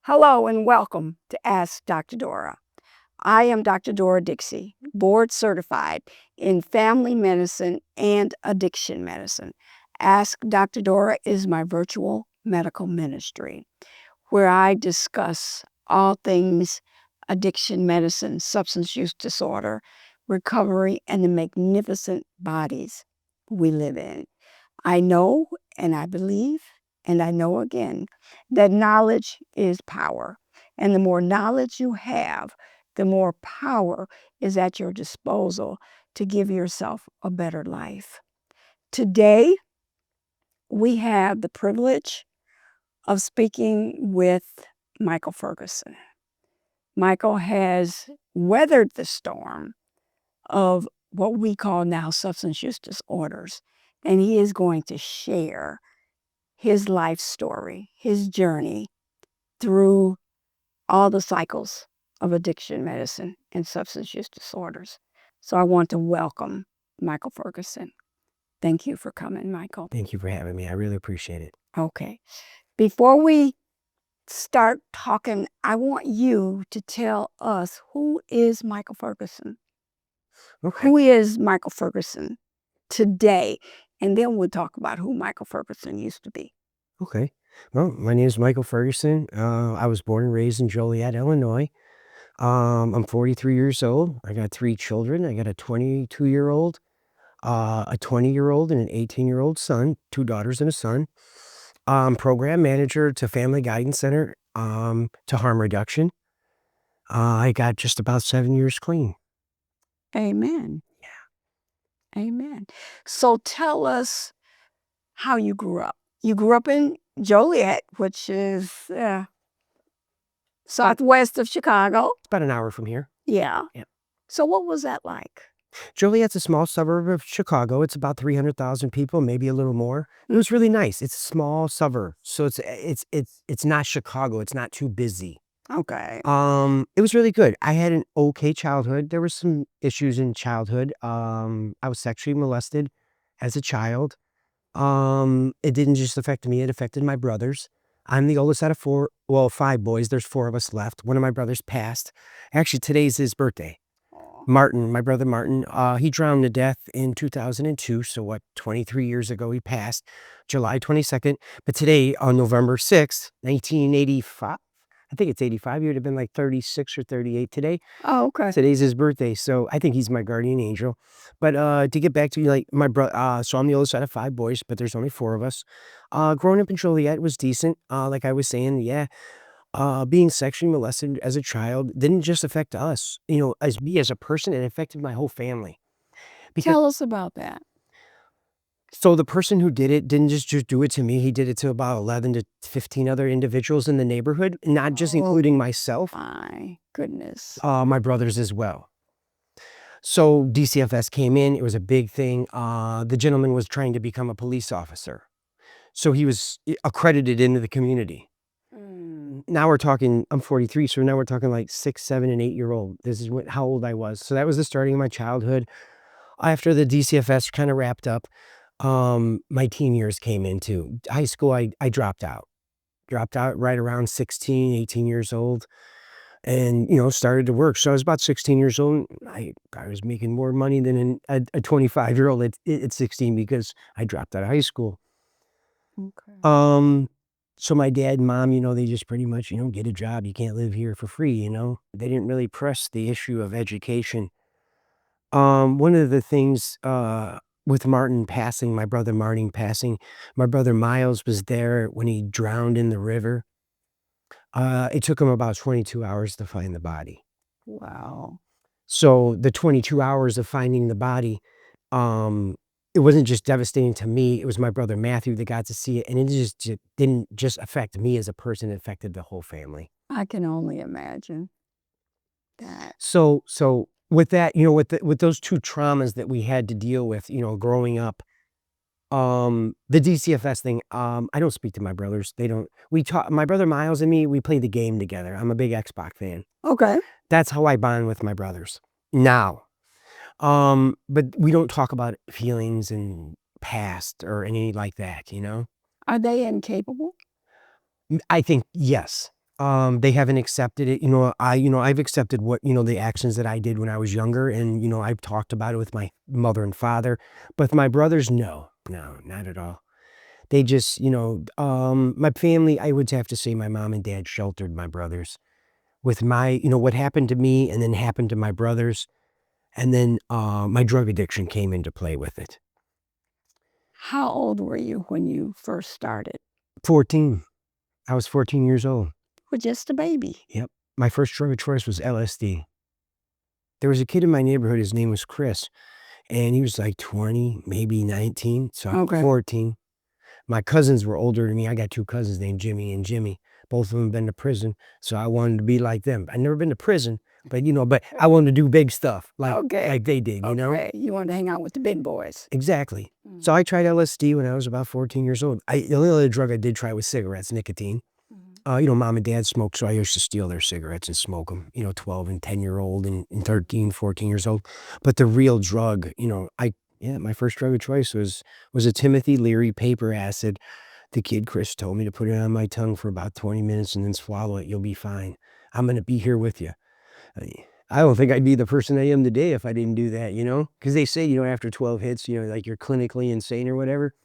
Hello and welcome to AskDrDora. I am Dr. Dora Dixie, board certified in family medicine and addiction medicine. AskDrDora is my virtual medical ministry where I discuss all things addiction medicine, substance use disorder, recovery, and the magnificent bodies we live in. I know and I believe and I know again that knowledge is power. And the more knowledge you have, the more power is at your disposal to give yourself a better life. Today, we have the privilege of speaking with Michael Ferguson. Michael has weathered the storm of what we call now substance use disorders, and he is going to share his life story, his journey through all the cycles of addiction medicine and substance use disorders. So I want to welcome Michael Ferguson. Thank you for coming, Michael. Thank you for having me. I really appreciate it. Okay. Before we start talking, I want you to tell us, who is Michael Ferguson? Okay. Who is Michael Ferguson today? And then we'll talk about who Michael Ferguson used to be. Okay. Well, my name is Michael Ferguson. I was born and raised in Joliet, Illinois. I'm 43 years old. I got 3 children. I got a 22-year-old, a 20-year-old, and an 18-year-old son, 2 daughters and a son. Program manager to Family Guidance Center, to harm reduction. I got just about 7 years clean. Amen. Yeah. Amen. So tell us how you grew up. You grew up in Joliet, which is southwest of Chicago. It's about an hour from here. Yeah. Yep. So what was that like? Joliet's a small suburb of Chicago. It's about 300,000 people, maybe a little more. It was really nice. It's a small suburb, so it's not Chicago. It's not too busy. Okay. It was really good. I had an okay childhood. There were some issues in childhood. I was sexually molested as a child. It didn't just affect me, it affected my brothers. I'm the oldest out of 5 boys. There's 4 of us left. One of my brothers passed. Actually, today's his birthday. Martin, my brother Martin, he drowned to death in 2002. So 23 years ago he passed, July 22nd. But today, on November 6th, 1985, I think it's 85, he would have been like 36 or 38 today. Oh, okay. Today's his birthday, so I think he's my guardian angel. But to get back to like my brother, so I'm the oldest out of 5 boys, but there's only 4 of us. Growing up in Joliet was decent. Like I was saying, yeah. Being sexually molested as a child didn't just affect us. As me as a person, it affected my whole family. Tell us about that. So the person who did it didn't just do it to me. He did it to about 11 to 15 other individuals in the neighborhood, not just including myself. My goodness. My brothers as well. So DCFS came in. It was a big thing. The gentleman was trying to become a police officer. So he was accredited into the community. Now we're talking, I'm 43, so now we're talking like 6, 7, and 8-year-old. This is how old I was. So that was the starting of my childhood. After the DCFS kind of wrapped up, my teen years came into high school. I dropped out right around 16, 18 years old, and started to work. So I was about 16 years old. I was making more money than a 25-year-old at 16 because I dropped out of high school. Okay. So my dad and mom, they just pretty much, get a job. You can't live here for free, They didn't really press the issue of education. One of the things with Martin passing, my brother Martin passing, my brother Miles was there when he drowned in the river. It took him about 22 hours to find the body. Wow. So the 22 hours of finding the body, it wasn't just devastating to me. It was my brother Matthew that got to see it. And it just didn't just affect me as a person. It affected the whole family. I can only imagine that. So with that, with those 2 traumas that we had to deal with, growing up, the DCFS thing, I don't speak to my brothers. My brother Miles and me, we play the game together. I'm a big Xbox fan. Okay. That's how I bond with my brothers now. But we don't talk about feelings and past or anything like that, Are they incapable? I think yes. They haven't accepted it. I've accepted what, the actions that I did when I was younger. And, I've talked about it with my mother and father, but my brothers, no, not at all. They just, my family, I would have to say my mom and dad sheltered my brothers with what happened to me and then happened to my brothers. And then my drug addiction came into play with it. How old were you when you first started? 14. I was 14 years old. Well, just a baby. Yep. My first drug of choice was LSD. There was a kid in my neighborhood, his name was Chris, and he was like 20, maybe 19, so I'm 14. My cousins were older than me. I got 2 cousins named Jimmy and Jimmy. Both of them been to prison, so I wanted to be like them. I've never been to prison, but I wanted to do big stuff like they did, You wanted to hang out with the big boys. Exactly. So I tried LSD when I was about 14 years old. The only other drug I did try was cigarettes, nicotine. Mom and dad smoked, so I used to steal their cigarettes and smoke them, 12 and 10-year-old and 13, 14 years old. But the real drug, my first drug of choice was a Timothy Leary paper acid. The kid Chris told me to put it on my tongue for about 20 minutes and then swallow it. You'll be fine. I'm going to be here with you. I don't think I'd be the person I am today if I didn't do that, because they say, after 12 hits, like you're clinically insane or whatever.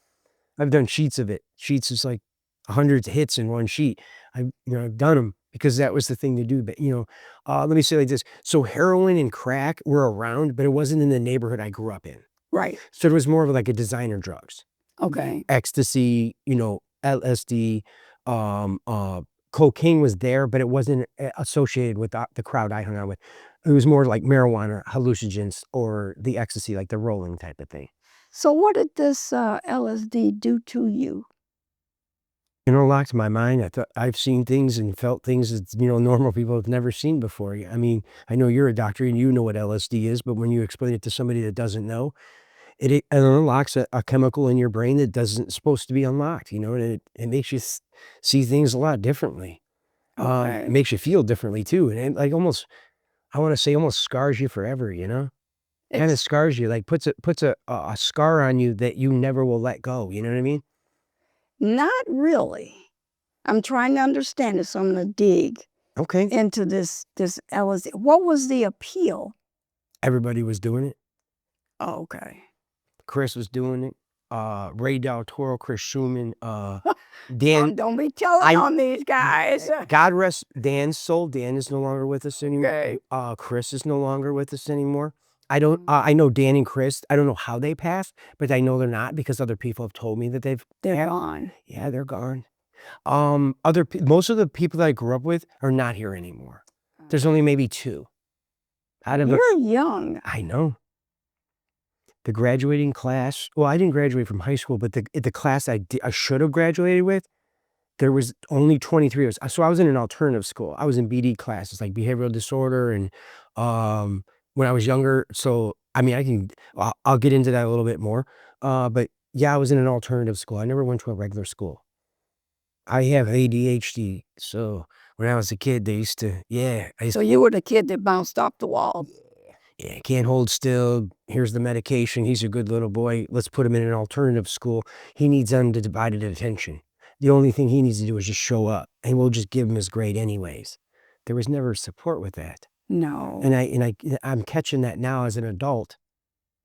I've done sheets of it. Sheets is like 100 hits in one sheet. I've done them because that was the thing to do. But, let me say it like this. So heroin and crack were around, but it wasn't in the neighborhood I grew up in. Right. So it was more of like a designer drugs. Okay. Ecstasy, LSD, cocaine was there, but it wasn't associated with the crowd I hung out with. It was more like marijuana, hallucinogens, or the ecstasy, like the rolling type of thing. So what did this LSD do to you? It unlocked my mind. I've seen things and felt things that, normal people have never seen before. I mean, I know you're a doctor and you know what LSD is, but when you explain it to somebody that doesn't know, it unlocks a chemical in your brain that doesn't supposed to be unlocked, and it makes you see things a lot differently. Okay. It makes you feel differently too. And it like almost, I want to say almost scars you forever, kind of scars you, like puts a scar on you that you never will let go. You know what I mean? Not really. I'm trying to understand it, so I'm going to dig into this LSD. What was the appeal? Everybody was doing it. Oh, okay. Chris was doing it. Ray Del Toro, Chris Schumann, Dan. Don't be telling on these guys. God rest Dan's soul. Dan is no longer with us anymore. Okay. Chris is no longer with us anymore. I don't. I know Dan and Chris. I don't know how they passed, but I know they're not because other people have told me that they're gone. Yeah, they're gone. Most of the people that I grew up with are not here anymore. There's only maybe 2. You're young. I know. The graduating class. Well, I didn't graduate from high school, but the class I should have graduated with, there was only 23 of us. So I was in an alternative school. I was in BD classes, like behavioral disorder, and when I was younger. So I mean, I'll get into that a little bit more. But yeah, I was in an alternative school. I never went to a regular school. I have ADHD, so when I was a kid, they used to, So you were the kid that bounced off the wall. Yeah, can't hold still. Here's the medication. He's a good little boy. Let's put him in an alternative school. He needs undivided attention. The only thing he needs to do is just show up, and we'll just give him his grade anyways. There was never support with that. No. And I'm catching that now as an adult.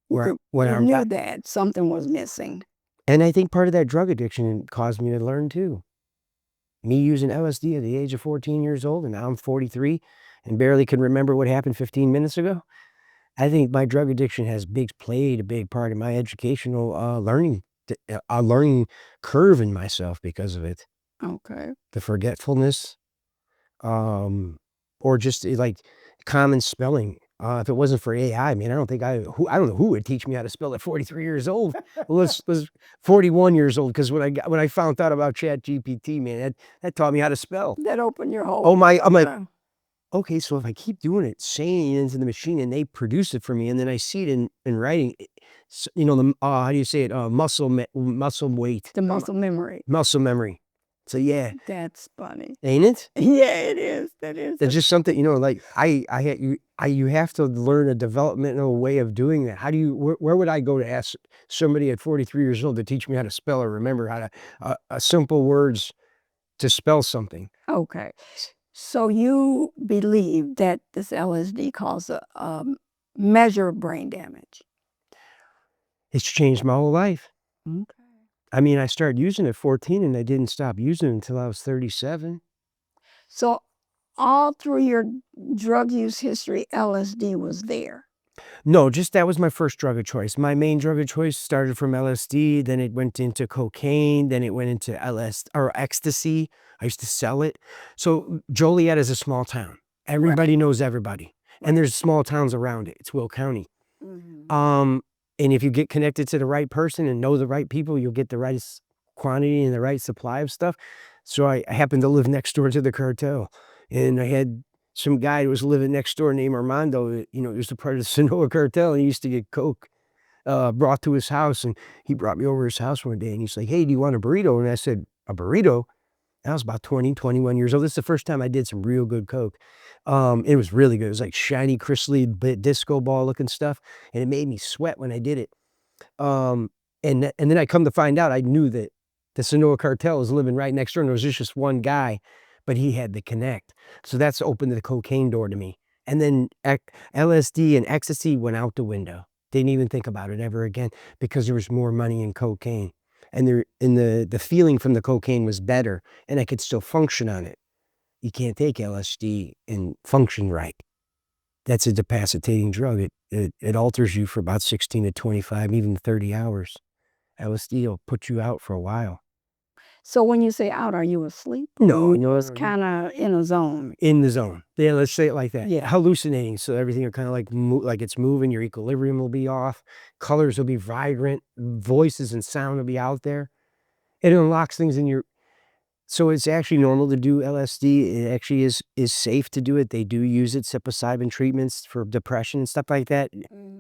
You knew that something was missing. And I think part of that drug addiction caused me to learn too. Me using LSD at the age of 14 years old, and now I'm 43 and barely can remember what happened 15 minutes ago. I think my drug addiction has played a big part in my educational learning curve in myself because of it. Okay. The forgetfulness, or just like common spelling. If it wasn't for AI, I mean, I don't know who would teach me how to spell at 43 years old. Well, was 41 years old, because when I found out about ChatGPT, man, that taught me how to spell. That opened your whole. Oh my! I'm like, okay, so if I keep doing it, saying it into the machine, and they produce it for me, and then I see it in writing, how do you say it? Muscle weight. The muscle memory. Muscle memory. So yeah. That's funny. Ain't it? Yeah, it is. That is. It's just something, like you have to learn a developmental way of doing that. How do you, where would I go to ask somebody at 43 years old to teach me how to spell or remember how to, simple words to spell something? Okay. So you believe that this LSD causes a measure of brain damage? It's changed my whole life. Okay. I mean, I started using it at 14 and I didn't stop using it until I was 37. So all through your drug use history, LSD was there. No, just that was my first drug of choice. My main drug of choice started from LSD, then it went into cocaine, then it went into or ecstasy. I used to sell it. So Joliet is a small town. Everybody knows everybody. And there's small towns around it. It's Will County. And if you get connected to the right person and know the right people, you'll get the right quantity and the right supply of stuff. So I happened to live next door to the cartel. And I had some guy who was living next door named Armando, he was a part of the Sinaloa cartel, and he used to get coke brought to his house. And he brought me over to his house one day and he's like, "Hey, do you want a burrito?" And I said, "A burrito?" I was about 20, 21 years old. This is the first time I did some real good coke. It was really good. It was like shiny, crystally, disco ball looking stuff. And it made me sweat when I did it. And then I come to find out, I knew that the Sinaloa cartel was living right next door, and there was just one guy, but he had the connect. So that's opened the cocaine door to me. And then LSD and ecstasy went out the window. Didn't even think about it ever again because there was more money in cocaine. And the feeling from the cocaine was better, and I could still function on it. You can't take LSD and function right. That's a decapitating drug. It alters you for about 16 to 25, even 30 hours. LSD will put you out for a while. So when you say out, are you asleep? No, It's kind of in a zone. In the zone. Yeah, let's say it like that. Yeah. Hallucinating. So everything will kind of like it's moving. Your equilibrium will be off. Colors will be vibrant. Voices and sound will be out there. It unlocks things in your. So it's actually normal to do LSD. It actually is safe to do it. They do use it, psilocybin treatments for depression and stuff like that.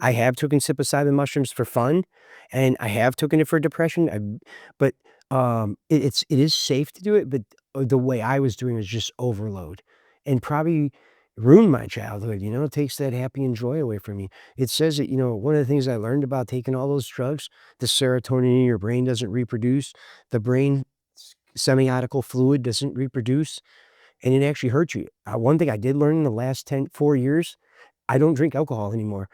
I have taken psilocybin mushrooms for fun, and I have taken it for depression. But it is safe to do it. But the way I was doing was just overload, and probably ruined my childhood. It takes that happy and joy away from me. It says that one of the things I learned about taking all those drugs, the serotonin in your brain doesn't reproduce. The brain semiotical fluid doesn't reproduce, and it actually hurts you. One thing I did learn in the last 4 years, I don't drink alcohol anymore.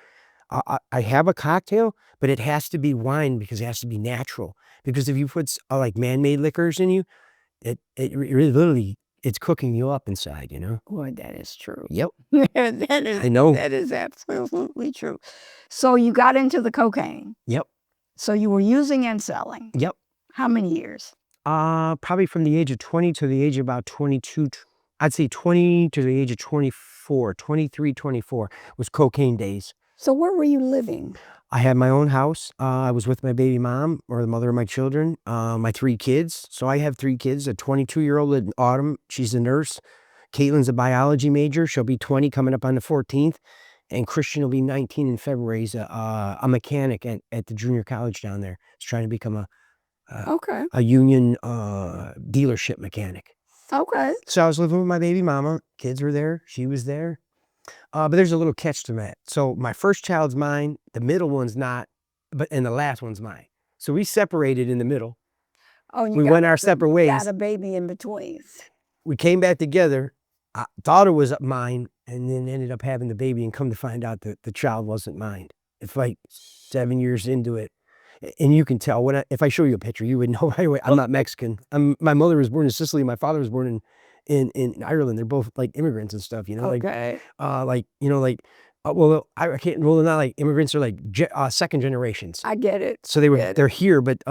I have a cocktail, but it has to be wine because it has to be natural. Because if you put like man-made liquors in you, it really literally, it's cooking you up inside, Boy, that is true. Yep. I know. That is absolutely true. So you got into the cocaine. Yep. So you were using and selling. Yep. How many years? Probably from the age of 20 to the age of about 22. I'd say 20 to the age of 24, 23, 24 was cocaine days. So where were you living? I had my own house. I was with my baby mom, or the mother of my children, my 3 kids. So I have 3 kids, a 22-year-old in Autumn. She's a nurse. Caitlin's a biology major. She'll be 20 coming up on the 14th. And Christian will be 19 in February. He's a mechanic at the junior college down there. He's trying to become a union dealership mechanic. Okay. So I was living with my baby mama. Kids were there. She was there. But there's a little catch to that. So my first child's mine. The middle one's not. And the last one's mine. So we separated in the middle. Oh, we went our separate ways. Got a baby in between. We came back together. I thought it was mine, and then ended up having the baby, and come to find out that the child wasn't mine. It's like 7 years into it. And you can tell if I show you a picture, you would know right away. I'm not Mexican. My mother was born in Sicily. My father was born in Ireland. They're both like immigrants and stuff. Okay. Well, I can't. Well, they're not like immigrants. They're like second generations. I get it. So they're here, but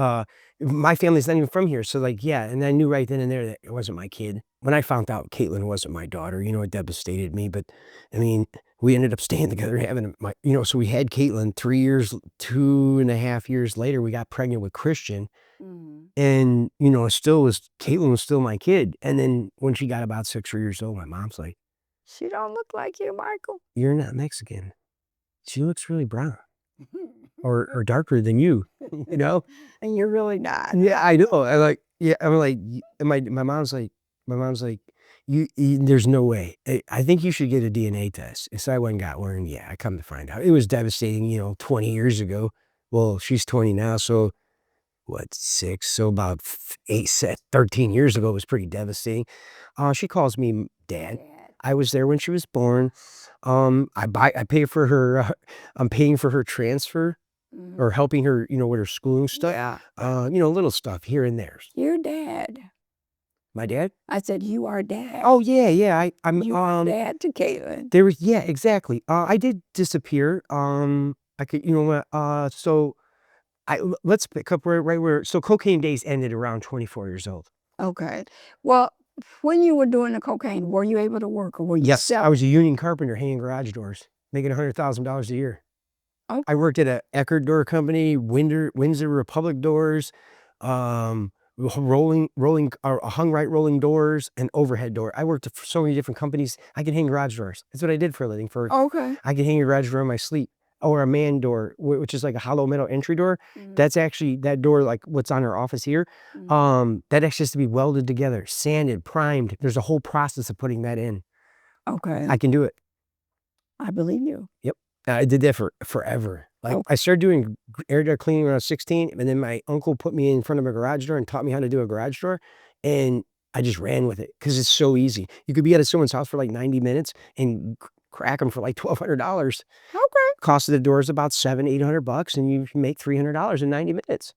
my family's not even from here. So yeah, and I knew right then and there that it wasn't my kid. When I found out Caitlin wasn't my daughter, it devastated me. But I mean, we ended up staying together, having so we had Caitlin 2.5 years later. We got pregnant with Christian, and Caitlin was still my kid. And then when she got about 6 years old, my mom's like, "She don't look like you, Michael. You're not Mexican. She looks really brown." Or darker than you, And you're really not. Yeah, I know. I'm like, and my mom's like, there's no way. I think you should get a DNA test. And so I went and got one, and yeah, I come to find out. It was devastating, 20 years ago. Well, she's 20 now, so 6, so about 13 years ago. It was pretty devastating. She calls me dad. I was there when she was born. I pay for her, I'm paying for her transfer or helping her, with her schooling stuff. Yeah. Little stuff here and there. You're dad. My dad? I said, you are dad. Oh, yeah. I'm, You are dad to Caitlin. there was, yeah, exactly. I did disappear. I could, so let's pick up right where, so cocaine days ended around 24 years old. Okay. Well, when you were doing the cocaine, were you able to work or were you Yes, selling? I was a union carpenter hanging garage doors, making $100,000 a year. Okay. I worked at a Eckerd door company, Windsor Republic doors, rolling, hung right rolling doors and overhead door. I worked for so many different companies. I could hang garage doors. That's what I did for a living. Okay. I could hang a garage door in my sleep, or a man door, which is like a hollow metal entry door. That's actually that door, like what's on our office here. That actually has to be welded together, sanded, primed. There's a whole process of putting that in. Okay. I can do it. I believe you. Yep. I did that for forever. Like I started doing air door cleaning when I was 16, and then my uncle put me in front of a garage door and taught me how to do a garage door, and I just ran with it because it's so easy. You could be at someone's house for like 90 minutes and crack them for like $1,200. Okay. Cost of the door is about $700-800, and you make $300 in 90 minutes.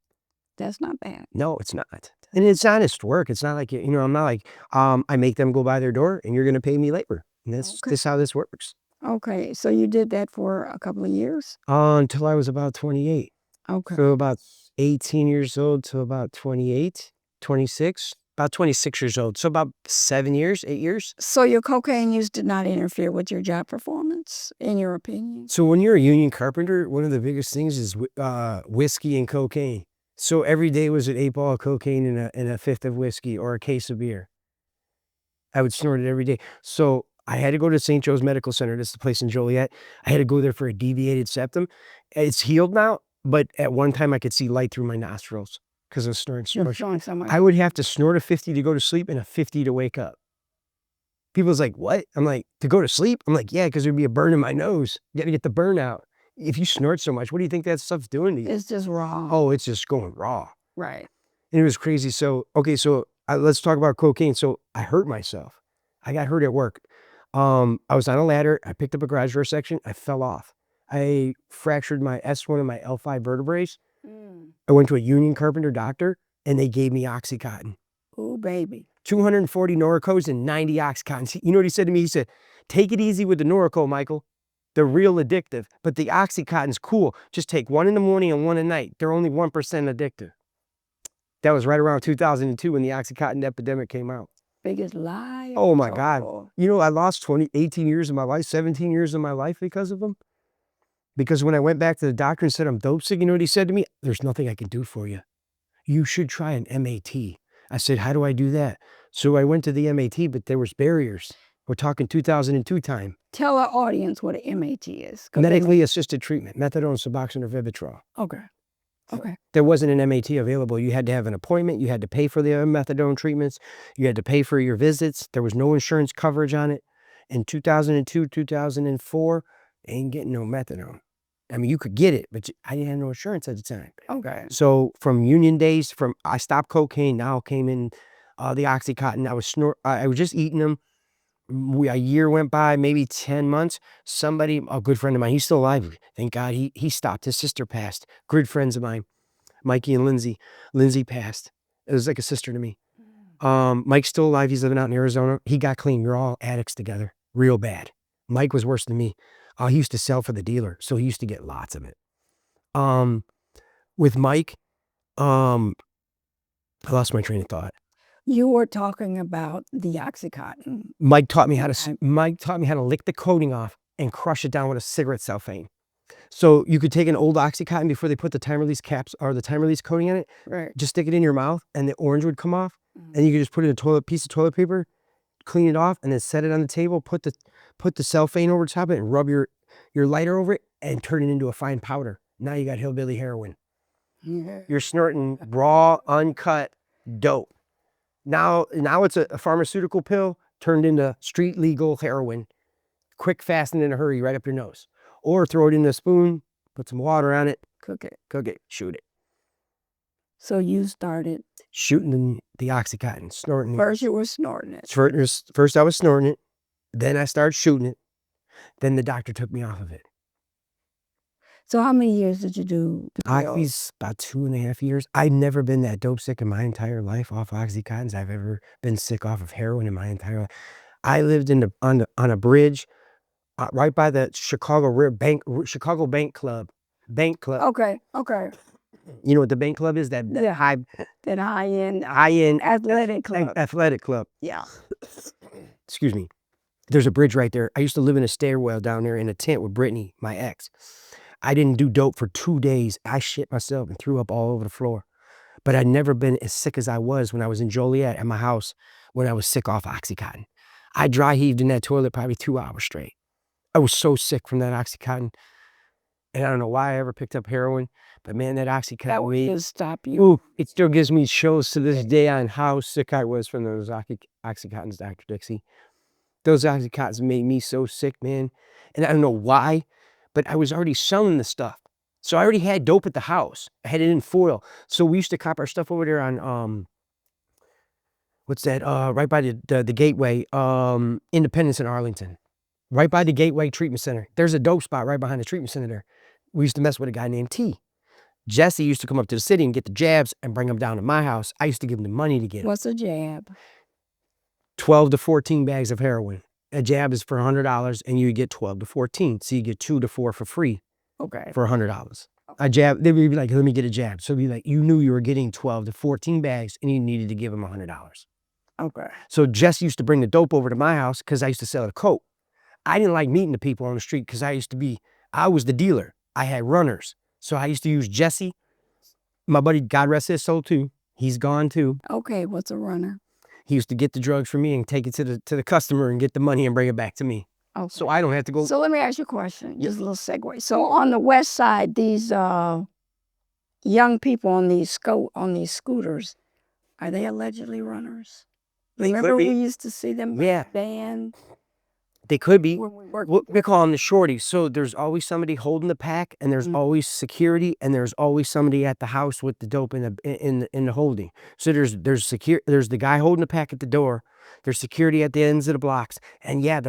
That's not bad. No, it's not. And it's honest work. It's not like, I'm not like, I make them go by their door and you're going to pay me labor. And that's just how this works. Okay. So you did that for a couple of years? Until I was about 28. Okay. So about 18 years old to about 28, 26, about 26 years old. So about 7 years, 8 years. So your cocaine use did not interfere with your job performance, in your opinion? So when you're a union carpenter, one of the biggest things is whiskey and cocaine. So every day was an 8-ball of cocaine and a fifth of whiskey or a case of beer. I would snort it every day. So I had to go to St. Joe's Medical Center. This is the place in Joliet. I had to go there for a deviated septum. It's healed now, but at one time I could see light through my nostrils because I was snorting so much. Showing so much. I would have to snort a 50 to go to sleep and a 50 to wake up. People's like, what? I'm like, to go to sleep? I'm like, yeah, because there'd be a burn in my nose. You got to get the burn out. If you snort so much, what do you think that stuff's doing to you? It's just raw. Oh, it's just going raw. Right. And it was crazy. So, okay, so let's talk about cocaine. So I hurt myself. I got hurt at work. I was on a ladder. I picked up a garage door section. I fell off. I fractured my S1 and my L5 vertebrae. I went to a union carpenter doctor and they gave me OxyContin. Oh, baby. 240 Noracos and 90 OxyContin. You know what he said to me? He said, take it easy with the Noraco, Michael. They're real addictive, but the OxyContin's cool. Just take one in the morning and one at night. They're only 1% addictive. That was right around 2002 when the OxyContin epidemic came out. Biggest lie. Oh my God. I lost 18 years of my life, 17 years of my life because of them. Because when I went back to the doctor and said I'm dope sick, you know what he said to me? There's nothing I can do for you. You should try an MAT. I said, how do I do that? So I went to the MAT, but there was barriers. We're talking 2002 time. Tell our audience what an MAT is. Medically assisted treatment, methadone, Suboxone, or Vivitrol. Okay. Okay. There wasn't an MAT available. You had to have an appointment. You had to pay for the methadone treatments. You had to pay for your visits. There was no insurance coverage on it. In 2002, 2004, ain't getting no methadone. I mean, you could get it, but I didn't have no insurance at the time. Okay. So from union days, I stopped cocaine, now came in the OxyContin. I was just eating them. A year went by, maybe 10 months. Somebody, a good friend of mine, he's still alive. Thank God he stopped. His sister passed. Good friends of mine, Mikey and Lindsay. Lindsay passed. It was like a sister to me. Mike's still alive. He's living out in Arizona. He got clean. We're all addicts together. Real bad. Mike was worse than me. He used to sell for the dealer, so he used to get lots of it. With Mike, I lost my train of thought. You were talking about the OxyContin. Mike taught me how to lick the coating off and crush it down with a cigarette cellophane. So you could take an old OxyContin before they put the time release caps or the time release coating on it. Right. Just stick it in your mouth and the orange would come off. And you could just put it in a piece of toilet paper, clean it off, and then set it on the table, put the cellophane over top of it and rub your lighter over it and turn it into a fine powder. Now you got hillbilly heroin. Yeah. You're snorting raw, uncut dope. Now it's a pharmaceutical pill turned into street legal heroin. Quick, fast, and in a hurry, right up your nose. Or throw it in a spoon, put some water on it, cook it, shoot it. So you started, shooting the OxyContin, snorting it. first you were snorting it. First I was snorting it. Then I started shooting it. Then the doctor took me off of it. So how many years did you do the pills? Oxy's about 2.5 years. I've never been that dope sick in my entire life off OxyContins. I've ever been sick off of heroin in my entire life. I lived on a bridge right by the Chicago Bank Club. Okay. You know what the bank club is? That high-end athletic club. athletic club. Yeah. Excuse me. There's a bridge right there. I used to live in a stairwell down there in a tent with Brittany, my ex. I didn't do dope for 2 days. I shit myself and threw up all over the floor. But I'd never been as sick as I was when I was in Joliet at my house when I was sick off OxyContin. I dry heaved in that toilet probably 2 hours straight. I was so sick from that OxyContin. And I don't know why I ever picked up heroin, but man, that OxyContin. That would just stop you. Ooh, it still gives me chills to this day on how sick I was from those OxyContins, Dr. Dixie. Those OxyContins made me so sick, man. And I don't know why, but I was already selling the stuff. So I already had dope at the house. I had it in foil. So we used to cop our stuff over there on, what's that? Right by the Gateway, Independence in Arlington. Right by the Gateway Treatment Center. There's a dope spot right behind the treatment center there. We used to mess with a guy named T. Jesse used to come up to the city and get the jabs and bring them down to my house. I used to give him the money to get them. What's a jab? 12 to 14 bags of heroin. A jab is for $100 and you get 12 to 14. So you get 2 to 4 for free. Okay. For $100. A jab, they would be like, let me get a jab. So it'd be like, you knew you were getting 12 to 14 bags and you needed to give them $100. Okay. So Jesse used to bring the dope over to my house because I used to sell a coat. I didn't like meeting the people on the street because I was the dealer. I had runners. So I used to use Jesse, my buddy, God rest his soul too. He's gone too. Okay, what's a runner? He used to get the drugs for me and take it to the customer and get the money and bring it back to me. Okay. So I don't have to go. So let me ask you a question, just a little segue. So on the west side, these young people on these scooters, are they allegedly runners? Remember we used to see them banned? They could be. When we worked. We call them the shorties. So there's always somebody holding the pack, and there's always security, and there's always somebody at the house with the dope in the holding. So there's the guy holding the pack at the door. There's security at the ends of the blocks, and yeah,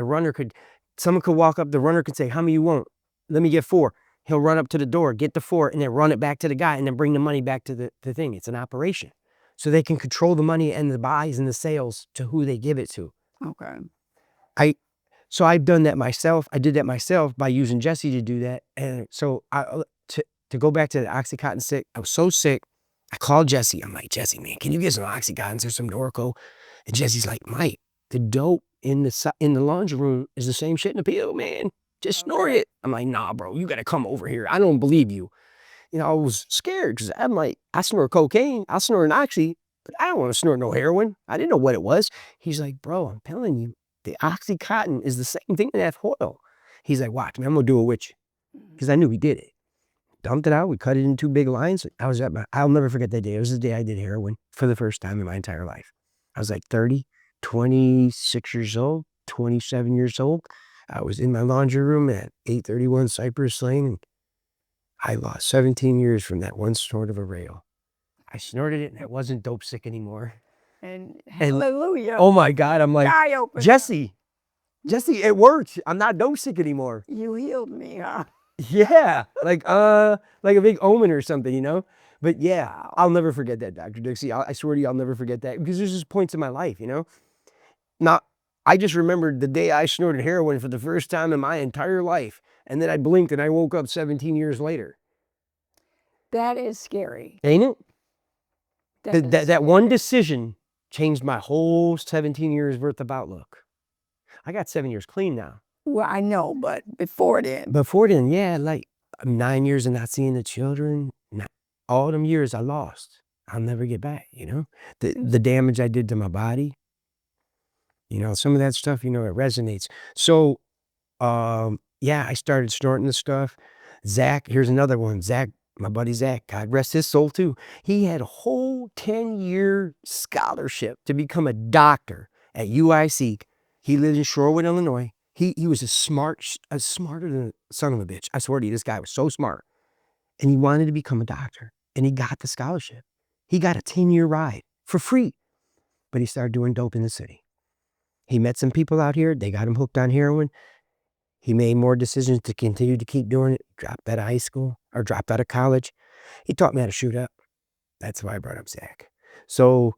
someone could walk up. The runner could say, "How many you want? Let me get 4." He'll run up to the door, get the 4, and then run it back to the guy, and then bring the money back to the thing. It's an operation, so they can control the money and the buys and the sales to who they give it to. Okay. So I've done that myself. I did that myself by using Jesse to do that. And so to go back to the OxyContin sick, I was so sick. I called Jesse. I'm like, Jesse, man, can you get some OxyContins or some Norco? And Jesse's like, Mike, the dope in the laundry room is the same shit in the pill, man. Just snort it. I'm like, nah, bro, you got to come over here. I don't believe you. You know, I was scared because I'm like, I snort cocaine. I'll snort an Oxy, but I don't want to snort no heroin. I didn't know what it was. He's like, bro, I'm telling you. The OxyContin is the same thing in that foil. He's like, watch, man, I'm going to do it with you. Because I knew he did it. Dumped it out. We cut it in 2 big lines. I'll never forget that day. It was the day I did heroin for the first time in my entire life. I was like 30, 26 years old, 27 years old. I was in my laundry room at 831 Cypress Lane. And I lost 17 years from that one snort of a rail. I snorted it and I wasn't dope sick anymore. And hallelujah. Oh my God, I'm like, Jesse, it worked. I'm not dope sick anymore. You healed me, huh? Yeah, like a big omen or something, you know? But yeah, I'll never forget that, Dr. Dixie. I swear to you, I'll never forget that because there's just points in my life, you know? Now, I just remembered the day I snorted heroin for the first time in my entire life. And then I blinked and I woke up 17 years later. That is scary. Ain't it? That one decision changed my whole 17 years worth of outlook. I got 7 years clean now. Well, I know, but before then. Before then, yeah, like 9 years of not seeing the children. All them years I lost. I'll never get back, you know? The damage I did to my body. You know, some of that stuff, you know, it resonates. So, yeah, I started snorting the stuff. Zach, here's another one. Zach, my buddy Zach, God rest his soul too. He had a whole 10-year scholarship to become a doctor at UIC. He lived in Shorewood, Illinois. He was smarter than a son of a bitch. I swear to you, this guy was so smart. And he wanted to become a doctor. And he got the scholarship. He got a 10-year ride for free, but he started doing dope in the city. He met some people out here. They got him hooked on heroin. He made more decisions to continue to keep doing it. Dropped out of high school or dropped out of college. He taught me how to shoot up. That's why I brought up Zach. So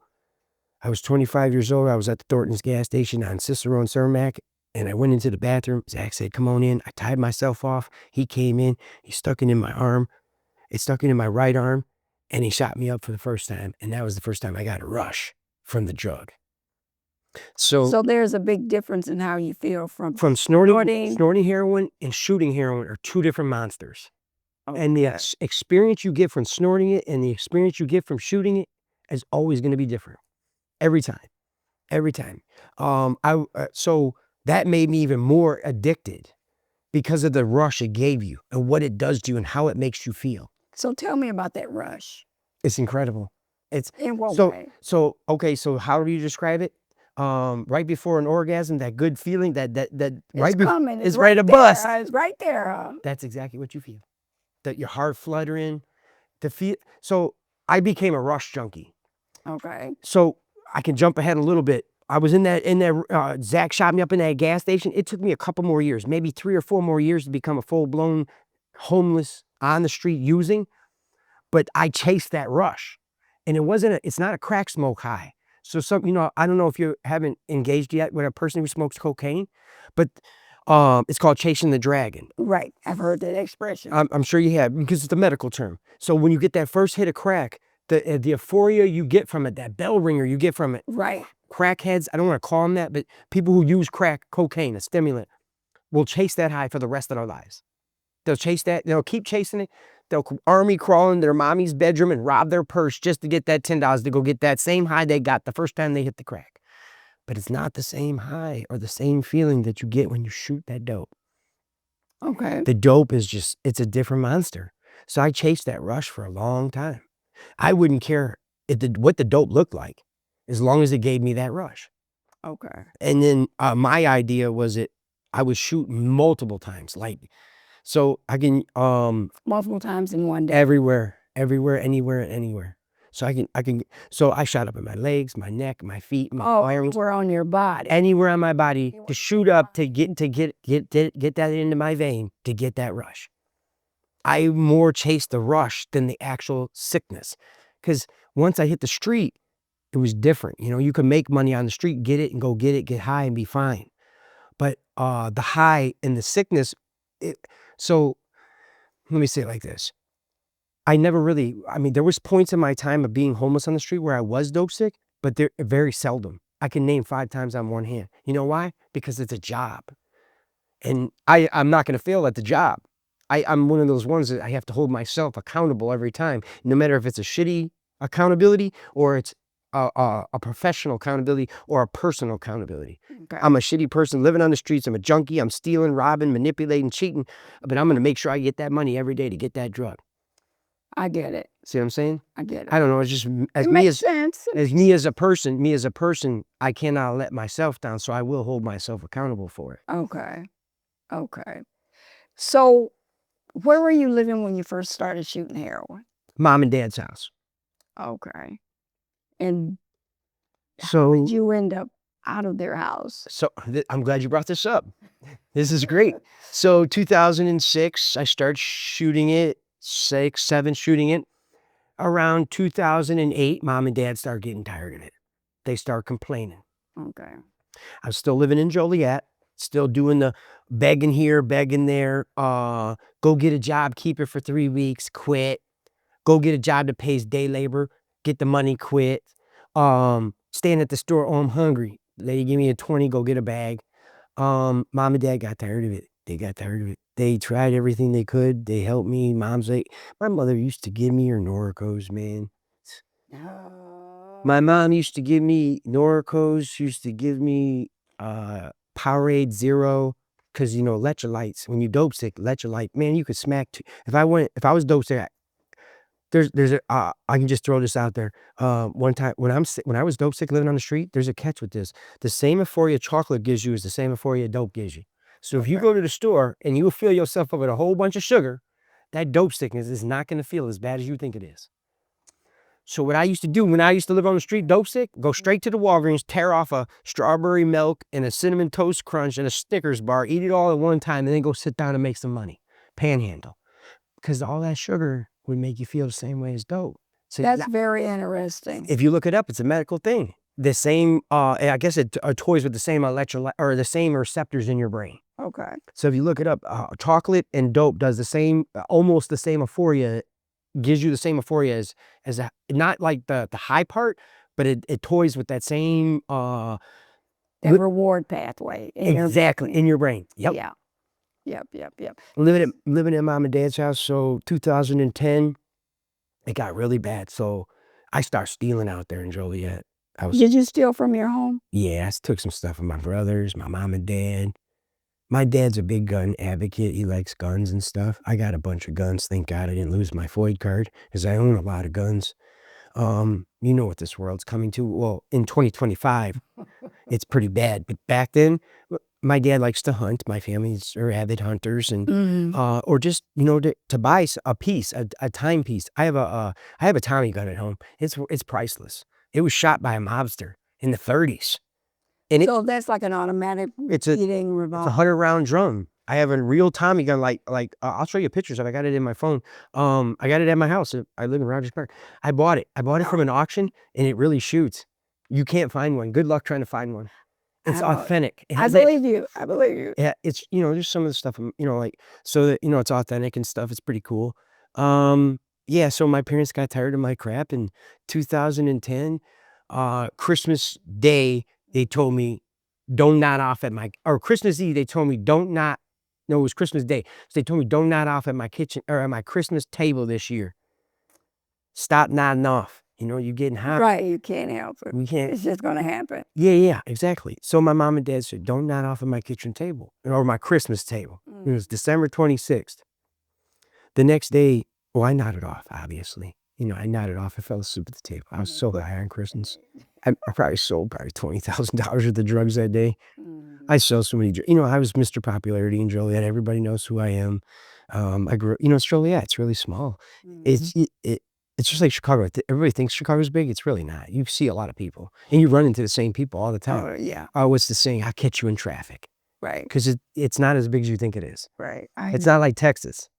I was 25 years old. I was at the Thornton's gas station on Cicero and Cermak, and I went into the bathroom. Zach said, come on in. I tied myself off. He came in. He stuck it in my arm. It stuck it in my right arm, and he shot me up for the first time. And that was the first time I got a rush from the drug. So there's a big difference in how you feel from snorting heroin and shooting heroin are two different monsters. Okay. And the experience you get from snorting it and the experience you get from shooting it is always going to be different. Every time. Every time. So that made me even more addicted because of the rush it gave you and what it does to you and how it makes you feel. So tell me about that rush. It's incredible. It's in what way? So how do you describe it? Right before an orgasm, that good feeling that it's right coming. It's right above us. It's right there, huh? That's exactly what you feel. That your heart fluttering, to feel. So I became a rush junkie. Okay. So I can jump ahead a little bit. I was in that Zach shot me up in that gas station. It took me a couple more years, maybe 3 or 4 more years to become a full-blown homeless on the street using. But I chased that rush, and it's not a crack smoke high. So I don't know if you haven't engaged yet with a person who smokes cocaine, but it's called chasing the dragon. Right, I've heard that expression. I'm sure you have, because it's a medical term. So when you get that first hit of crack, the euphoria you get from it, that bell ringer you get from it. Right. Crackheads, I don't want to call them that, but people who use cocaine, a stimulant, will chase that high for the rest of their lives. They'll chase that, they'll keep chasing it. They'll army crawl in their mommy's bedroom and rob their purse just to get that $10 to go get that same high they got the first time they hit the crack. But it's not the same high or the same feeling that you get when you shoot that dope. Okay. The dope is it's a different monster. So I chased that rush for a long time. I wouldn't care what the dope looked like, as long as it gave me that rush. Okay. And then my idea was I would shoot multiple times, so I can multiple times in one day. Everywhere, anywhere. So so I shot up in my legs, my neck, my feet, my arms. Anywhere on your body. Anywhere on my body to shoot up to get that into my vein to get that rush. I more chased the rush than the actual sickness. Because once I hit the street, it was different. You could make money on the street, get it and go get it, get high and be fine. But the high and the sickness, so let me say it like this. There was points in my time of being homeless on the street where I was dope sick, but they're very seldom. I can name 5 times on one hand. You know why? Because it's a job. And I'm not going to fail at the job. I'm one of those ones that I have to hold myself accountable every time, no matter if it's a shitty accountability or it's a professional accountability or a personal accountability. Okay. I'm a shitty person living on the streets. I'm a junkie. I'm stealing, robbing, manipulating, cheating, but I'm going to make sure I get that money every day to get that drug. I get it. See what I'm saying? I get it. I don't know. It's just it makes sense. As me as a person, I cannot let myself down, so I will hold myself accountable for it. Okay. So where were you living when you first started shooting heroin? Mom and Dad's house. Okay. And how did you end up out of their house? So I'm glad you brought this up. This is great. So 2006, I started shooting it, 6, 7 shooting it. Around 2008, Mom and Dad started getting tired of it. They started complaining. Okay. I'm still living in Joliet, still doing the begging here, begging there. Go get a job, keep it for 3 weeks, quit. Go get a job that pays day labor, get the money, quit. Staying at the store, I'm hungry. Lady, give me a 20, go get a bag. Mom and Dad got tired of it. They got tired of it. They tried everything they could. They helped me. My mother used to give me her Norcos, man. My mom used to give me Norcos. She used to give me Powerade Zero. Because, electrolytes, when you dope sick, electrolyte, man, you could smack. If I was dope sick, I can just throw this out there. One time when I was dope sick living on the street, there's a catch with this. The same euphoria chocolate gives you is the same euphoria dope gives you. So if you go to the store and you fill yourself up with a whole bunch of sugar, that dope sickness is not going to feel as bad as you think it is. So what I used to do when I used to live on the street, dope sick, go straight to the Walgreens, tear off a strawberry milk and a cinnamon toast crunch and a Snickers bar, eat it all at one time, and then go sit down and make some money. Panhandle. Because all that sugar would make you feel the same way as dope. So That's very interesting. if you look it up, it's a medical thing. The same, I guess it toys with the same electrolyte or the same receptors in your brain. Okay. So if you look it up, chocolate and dope does the same, almost the same euphoria, gives you the same euphoria as not like the high part, but it toys with that same The reward pathway. Exactly, in your brain. Yep. Yeah. Yep. Living at mom and dad's house. So 2010, it got really bad. So I started stealing out there in Joliet. Did you steal from your home? Yeah, I took some stuff from my brothers, my mom and dad. My dad's a big gun advocate. He likes guns and stuff. I got a bunch of guns. Thank God I didn't lose my FOID card because I own a lot of guns. You know what this world's coming to. Well, in 2025, it's pretty bad. But back then, my dad likes to hunt. My family's are avid hunters, and or just to buy a piece, a timepiece. I have a Tommy gun at home. It's priceless. It was shot by a mobster in the 30s. And so that's like an automatic repeating revolver. It's a 100-round drum. I have a real Tommy gun. Like I'll show you pictures of it. I got it in my phone. I got it at my house. I live in Rogers Park. I bought it. From an auction, and it really shoots. You can't find one. Good luck trying to find one. It's authentic. I believe you. Yeah, it's there's some of the stuff like so that it's authentic and stuff. It's pretty cool. Yeah. So my parents got tired of my crap in 2010. Christmas Day, they told me don't knot off at Christmas Eve. They told me no, it was Christmas Day. So they told me don't knot off at my kitchen or at my Christmas table this year. Stop nodding off. You're getting hot. Right, you can't help it. We can't. It's just going to happen. Yeah, exactly. So my mom and dad said, don't knot off at my kitchen table or my Christmas table. It was December 26th. The next day, I nodded off, obviously. I nodded off. I fell asleep at the table. I was so high on Christmas. I probably sold $20,000 worth of drugs that day. I sell so many drugs. I was Mr. Popularity in Joliet. Everybody knows who I am. I grew up, it's Joliet. It's really small. It's just like Chicago. Everybody thinks Chicago's big. It's really not. You see a lot of people. And you run into the same people all the time. Oh, yeah. What's the saying? I'll catch you in traffic. Right. Because it's not as big as you think it is. Right. It's not like Texas.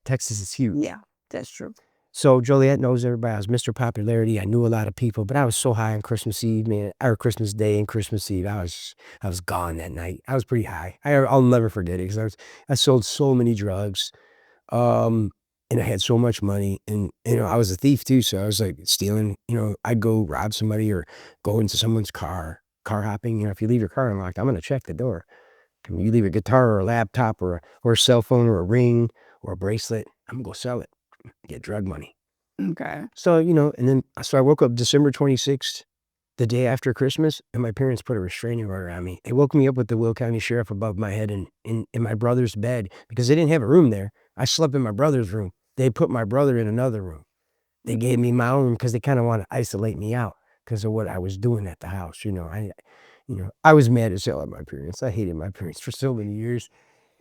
Texas is huge. Yeah, that's true. So Joliet knows everybody. I was Mr. Popularity. I knew a lot of people. But I was so high on Christmas Eve, man. Or Christmas Day and Christmas Eve. I was gone that night. I was pretty high. I'll never forget it because I sold so many drugs. And I had so much money, and I was a thief too, so I was like stealing. I'd go rob somebody or go into someone's car hopping. If you leave your car unlocked, I'm gonna check the door. You leave a guitar or a laptop or a cell phone or a ring or a bracelet, I'm gonna go sell it, get drug money. Okay. So and then I woke up December 26th, the day after Christmas, and my parents put a restraining order on me. They woke me up with the Will County Sheriff above my head in my brother's bed because they didn't have a room there. I slept in my brother's room. They put my brother in another room. They gave me my own room because they kind of want to isolate me out because of what I was doing at the house. I was mad as hell at my parents. I hated my parents for so many years.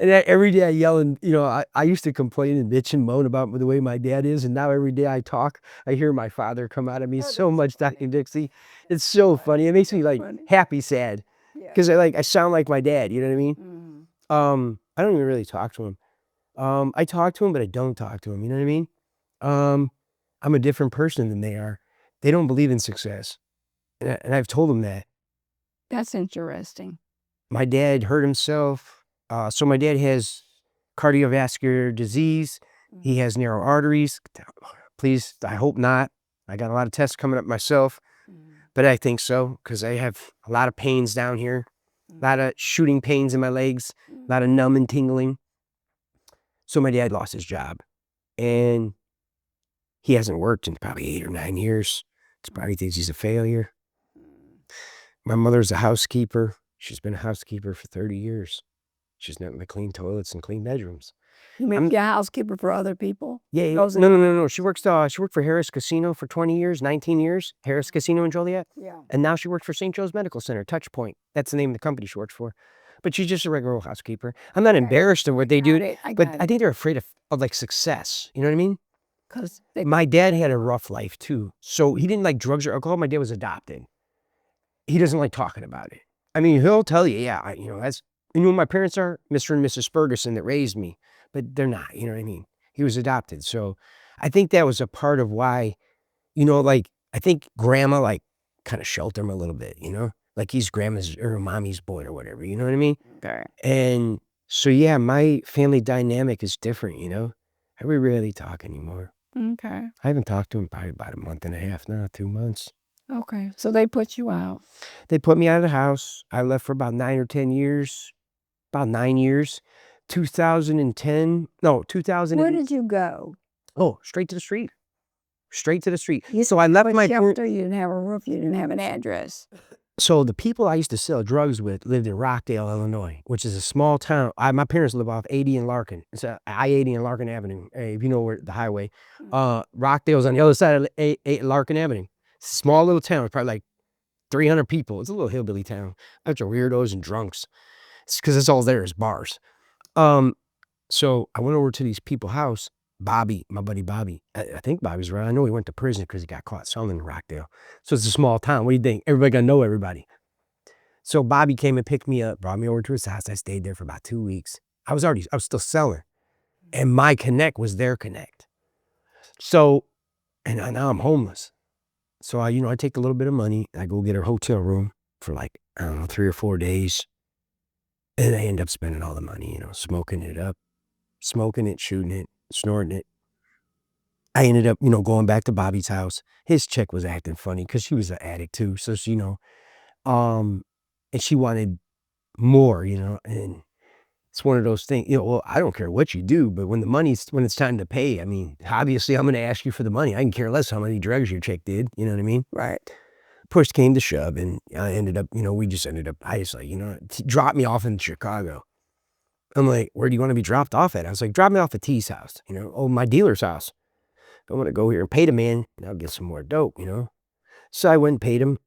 And every day I yell and, I used to complain and bitch and moan about the way my dad is. And now every day I talk, I hear my father come out of me so much, Dr. Dixie. It's so funny. It makes me happy, sad. Because I sound like my dad, you know what I mean? I don't even really talk to him. I talk to him, but I don't talk to him. You know what I mean? I'm a different person than they are. They don't believe in success. And I've told them that. That's interesting. My dad hurt himself. So my dad has cardiovascular disease. He has narrow arteries. Please, I hope not. I got a lot of tests coming up myself, but I think so because I have a lot of pains down here, a lot of shooting pains in my legs, a lot of numb and tingling. So my dad lost his job, and he hasn't worked in probably 8 or 9 years. He probably thinks he's a failure. My mother's a housekeeper. She's been a housekeeper for 30 years. She's nothing but clean toilets and clean bedrooms. You mean you're a housekeeper for other people? Yeah. No. She worked for Harris Casino for 20 years, 19 years. Harris Casino in Joliet. Yeah. And now she works for St. Joe's Medical Center, Touch Point. That's the name of the company she works for. But she's just a regular housekeeper. I'm not embarrassed of what they do, but I think they're afraid of success. You know what I mean? Because My dad had a rough life too. So he didn't like drugs or alcohol. My dad was adopted. He doesn't like talking about it. I mean, he'll tell you, yeah, that's, you know who my parents are? Mr. and Mrs. Ferguson that raised me, but they're not, you know what I mean? He was adopted. So I think that was a part of why, like, I think grandma, like, kind of sheltered him a little bit, like he's grandma's or mommy's boy or whatever, you know what I mean? okay. And so, yeah, my family dynamic is different, we rarely talk anymore. Okay. I haven't talked to him probably about a month and a half now, 2 months. Okay. So they put you out. They put me out of the house. I left for about 9 or 10 years, about 9 years. 2010, no, 2000. Where did you go? Oh, straight to the street. Straight to the street. You So I left What my shelter? You didn't have a roof. You didn't have an address. So the people I used to sell drugs with lived in Rockdale, Illinois, which is a small town. My parents live off 80 and Larkin. It's I-80 and Larkin Avenue, if you know where the highway. Rockdale's on the other side of 8 Larkin Avenue. It's a small little town. It's probably like 300 people. It's a little hillbilly town. Bunch of weirdos and drunks. It's because it's all there is bars. So I went over to these people's house. Bobby, my buddy Bobby. I think Bobby's around. I know he went to prison because he got caught selling in Rockdale. So it's a small town. What do you think? Everybody gonna know everybody. So Bobby came and picked me up, brought me over to his house. I stayed there for about 2 weeks. I was still selling. And my connect was their connect. So, and now I'm homeless. So I take a little bit of money. I go get a hotel room for like, I don't know, 3 or 4 days. And I end up spending all the money, smoking it up, smoking it, shooting it, snorting it. I ended up, going back to Bobby's house. His chick was acting funny because she was an addict too. So she, and she wanted more, and it's one of those things, well, I don't care what you do, but when it's time to pay, I mean, obviously I'm going to ask you for the money. I can care less how many drugs your chick did. You know what I mean? Right. Push came to shove, and I ended up, I just like, dropped me off in Chicago. I'm like, where do you want to be dropped off at? I was like, drop me off at T's house, my dealer's house. I want to go here and pay the man, and I'll get some more dope, So I went and paid him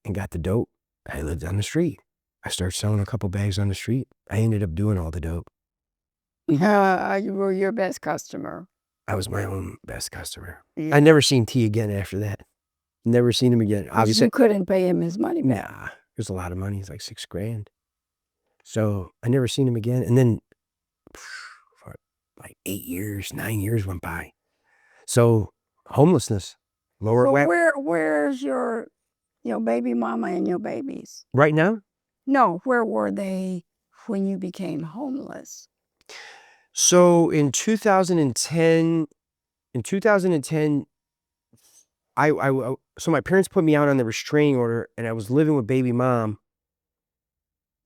and got the dope. I lived on the street. I started selling a couple bags on the street. I ended up doing all the dope. You were your best customer. I was my own best customer. Yeah. I never seen T again after that. Never seen him again. Obviously, you couldn't pay him his money back. Nah, it was a lot of money. It's like $6,000. So I never seen him again. And then for like 8 years, 9 years went by. So homelessness, lower. So where's your baby mama and your babies? Right now? No, where were they when you became homeless? So in 2010, so my parents put me out on the restraining order, and I was living with baby mom.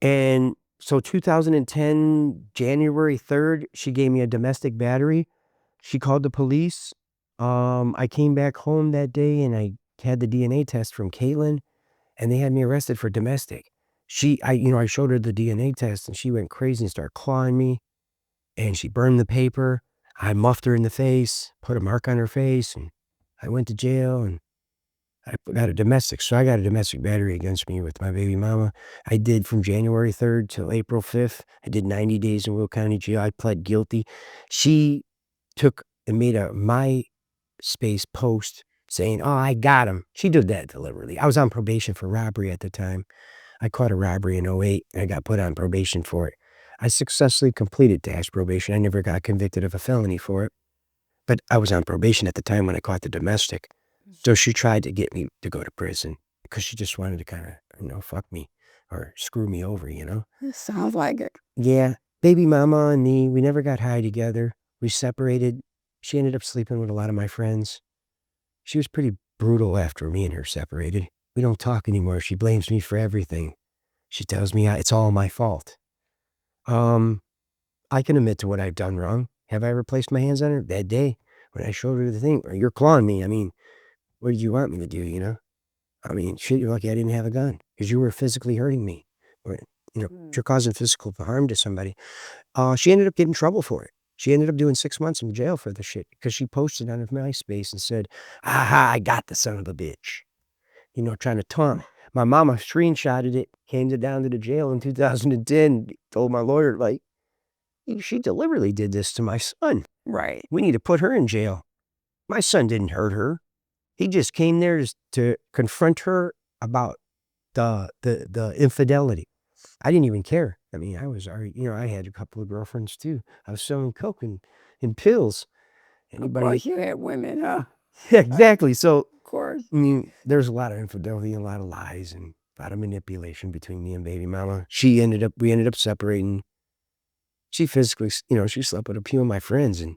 And so 2010, January 3rd, she gave me a domestic battery. She called the police. I came back home that day, and I had the DNA test from Caitlin, and they had me arrested for domestic. I showed her the DNA test, and she went crazy and started clawing me, and she burned the paper. I muffed her in the face, put a mark on her face, and I went to jail, and I got a domestic. So I got a domestic battery against me with my baby mama. I did from January 3rd till April 5th. I did 90 days in Will County Jail. I pled guilty. She took and made a MySpace post saying, "Oh, I got him." She did that deliberately. I was on probation for robbery at the time. I caught a robbery in 2008. I got put on probation for it. I successfully completed dash probation. I never got convicted of a felony for it. But I was on probation at the time when I caught the domestic. So she tried to get me to go to prison because she just wanted to kind of, fuck me or screw me over, It sounds like it. Yeah. Baby mama and me, we never got high together. We separated. She ended up sleeping with a lot of my friends. She was pretty brutal after me and her separated. We don't talk anymore. She blames me for everything. She tells me it's all my fault. I can admit to what I've done wrong. Have I ever placed my hands on her? That day when I showed her the thing, or you're clawing me. I mean, what did you want me to do, I mean, shit, you're lucky I didn't have a gun because you were physically hurting me. Or, you're causing physical harm to somebody. She ended up getting in trouble for it. She ended up doing 6 months in jail for the shit because she posted on her MySpace and said, "Aha, I got the son of a bitch." Trying to taunt. My mama screenshotted it, came down to the jail in 2010, told my lawyer, like, she deliberately did this to my son. Right. We need to put her in jail. My son didn't hurt her. He just came there to confront her about the infidelity. I didn't even care. I mean, I was already, I had a couple of girlfriends too. I was selling coke and pills. Of course, you had women, huh? Yeah, exactly. So, Of course. I mean, there's a lot of infidelity and a lot of lies and a lot of manipulation between me and baby mama. We ended up separating. She physically, she slept with a few of my friends, and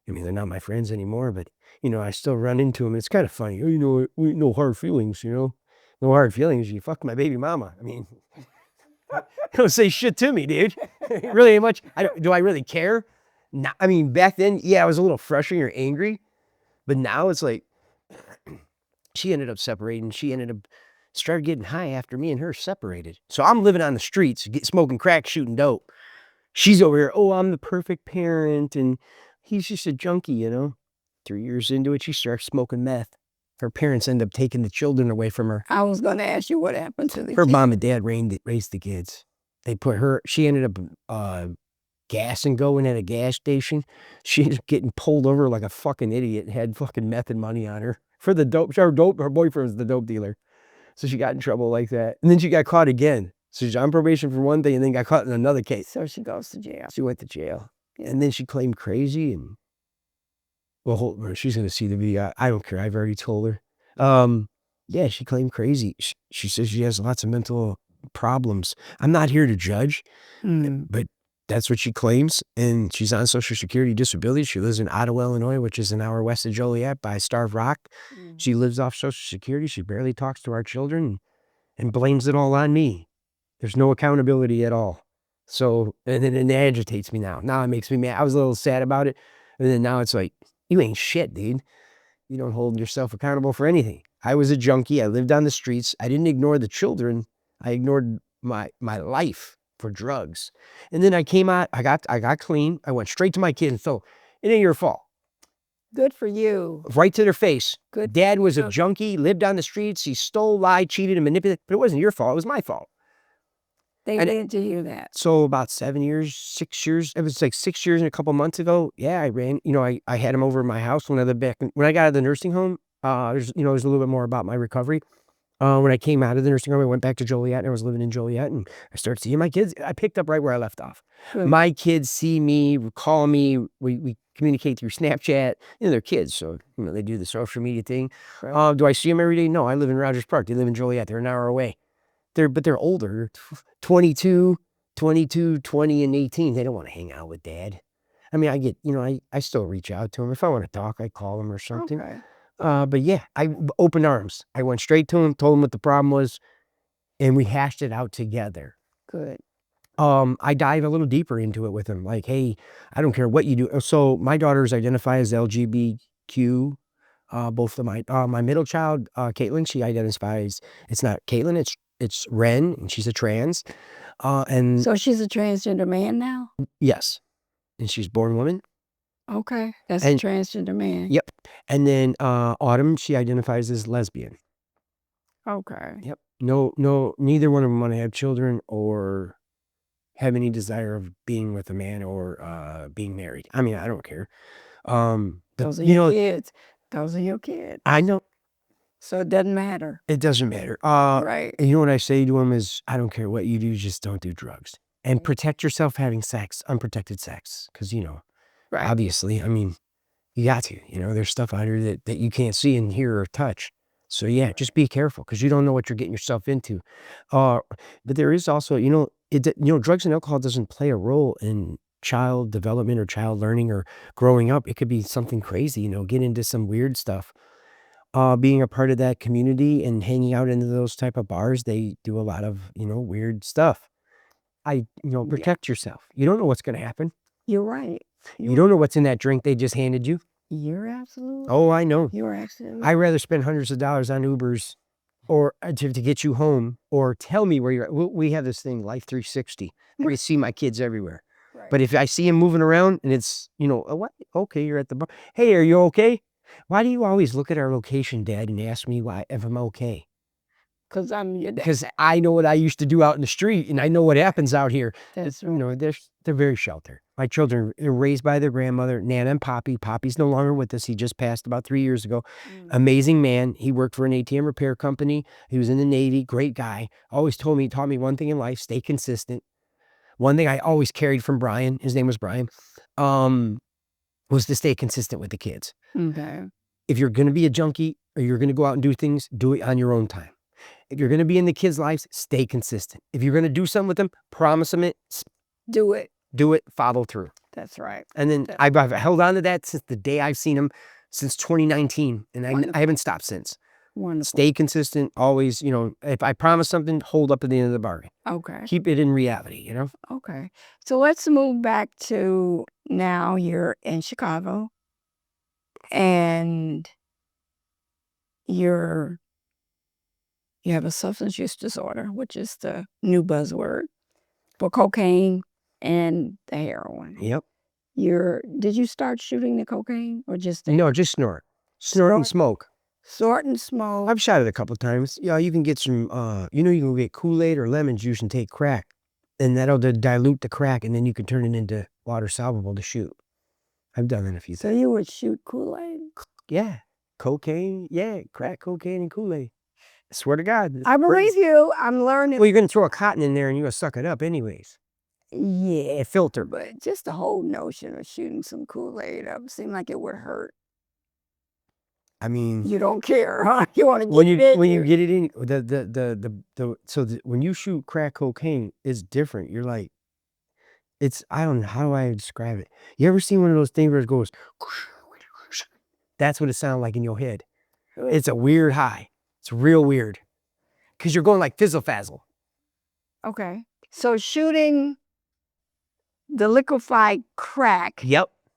I mean, they're not my friends anymore, but, I still run into them. It's kind of funny. Oh, no hard feelings, no hard feelings. You fucked my baby mama. I mean, don't say shit to me, dude. Really ain't much. Do I really care? No, I mean, back then, yeah, I was a little frustrated or angry, but now it's like, she ended up separating. She started getting high after me and her separated. So I'm living on the streets, smoking crack, shooting dope. She's over here, oh, I'm the perfect parent, and he's just a junkie, 3 years into it, she starts smoking meth. Her parents end up taking the children away from her. I was going to ask you what happened to the Her kids. mom and dad raised the kids. She ended up gas and going at a gas station. She ended up getting pulled over like a fucking idiot, had fucking meth and money on her for the dope. Her boyfriend was the dope dealer. So she got in trouble like that. And then she got caught again. So she's on probation for one thing and then got caught in another case. So she goes to jail. She went to jail. Yeah. And then she claimed crazy and, well, she's going to see the video. I don't care. I've already told her. Yeah, she claimed crazy. She says she has lots of mental problems. I'm not here to judge, but that's what she claims. And she's on Social Security disability. She lives in Ottawa, Illinois, which is an hour west of Joliet by Starved Rock. She lives off Social Security. She barely talks to our children and blames it all on me. There's no accountability at all. So, and it agitates me now. Now it makes me mad. I was a little sad about it. And then now it's like, you ain't shit, dude. You don't hold yourself accountable for anything. I was a junkie. I lived on the streets. I didn't ignore the children. I ignored my life for drugs. And then I came out, I got clean. I went straight to my kids. So it ain't your fault. Good for you. Right to their face. Good. Dad was a junkie, lived on the streets. He stole, lied, cheated, and manipulated. But it wasn't your fault. It was my fault. They did to hear that. So about 7 years, 6 years, it was like 6 years and a couple months ago. Yeah, I ran, I had him over at my house when I lived back. When I got out of the nursing home, there's a little bit more about my recovery. When I came out of the nursing home, I went back to Joliet and I was living in Joliet and I started seeing my kids. I picked up right where I left off. My kids see me, call me, we communicate through Snapchat. They're kids, so they do the social media thing. Right. Do I see them every day? No, I live in Rogers Park. They live in Joliet. They're an hour away. But they're older, 22, 20, and 18. They don't want to hang out with dad. I mean, I get, I still reach out to them. If I want to talk, I call them or something. Okay. But yeah, I opened arms. I went straight to him, told him what the problem was, and we hashed it out together. Good. I dive a little deeper into it with him. Like, hey, I don't care what you do. So my daughters identify as LGBTQ. Both of my middle child, Caitlin, she identifies, it's not Caitlin, it's Ren, and she's a trans. And so she's a transgender man now? Yes. And she's born woman. Okay. That's a transgender man. Yep. And then Autumn, she identifies as lesbian. Okay. Yep. No, neither one of them want to have children or have any desire of being with a man or being married. I mean, I don't care. Those are your kids. Those are your kids. I know. So it doesn't matter. It doesn't matter. Right. You know what I say to them is, I don't care what you do, just don't do drugs. And protect yourself having sex, unprotected sex. Because, right. Obviously, I mean, you got to. There's stuff out here that you can't see and hear or touch. So, yeah, just be careful because you don't know what you're getting yourself into. But there is also, drugs and alcohol doesn't play a role in child development or child learning or growing up. It could be something crazy, get into some weird stuff. Being a part of that community and hanging out into those type of bars, they do a lot of, weird stuff. Protect yourself. You don't know what's going to happen. You're right. You don't know what's in that drink they just handed you. You're absolutely. Oh, I know. You're absolutely. I'd rather spend hundreds of dollars on Ubers or to get you home or tell me where you're at. We have this thing, Life 360. I see my kids everywhere. Right. But if I see them moving around and it's, what? Okay, you're at the bar. Hey, are you okay? Why do you always look at our location, Dad, and ask me if I'm okay? Because I'm your dad. Because I know what I used to do out in the street, and I know what happens out here. That's You right. know, they're very sheltered. My children are raised by their grandmother, Nana and Poppy. Poppy's no longer with us. He just passed about 3 years ago. Amazing man. He worked for an ATM repair company. He was in the Navy. Great guy. Always taught me one thing in life: stay consistent. One thing I always carried from Brian, his name was Brian, was to stay consistent with the kids. Okay. If you're going to be a junkie or you're going to go out and do things, do it on your own time. If you're going to be in the kids' lives, stay consistent. If you're going to do something with them, promise them it. Do it. Do it. Follow through. That's right. And then I've held on to that since the day I've seen him, since 2019. And I haven't stopped since. Wonderful. Stay consistent. Always, you know, if I promise something, hold up at the end of the bargain. Okay. Keep it in reality, you know? Okay. So let's move back to now you're in Chicago and you have a substance use disorder, which is the new buzzword for cocaine and the heroin. Yep. Did you start shooting the cocaine or just No, just snort. Snort and smoke. Snort and smoke. I've shot it a couple of times. Yeah, you can get some, you know, you can get Kool-Aid or lemon juice and take crack. And that'll dilute the crack, and then you can turn it into water soluble to shoot. I've done it a few times. So you would shoot Kool-Aid? Yeah. Cocaine. Yeah. Crack cocaine and Kool-Aid. I swear to God. I believe you. I'm learning. Well, you're going to throw a cotton in there and you're going to suck it up anyways. Yeah. A filter. But just the whole notion of shooting some Kool-Aid up seemed like it would hurt. I mean, you don't care, huh? You want to get when you get it in when you shoot crack cocaine, it's different. You're like, I don't know, how do I describe it? You ever seen one of those things where it goes, that's what it sounds like in your head. It's a weird high. It's real weird. Because you're going like fizzle-fazzle. Okay. So shooting the liquefied crack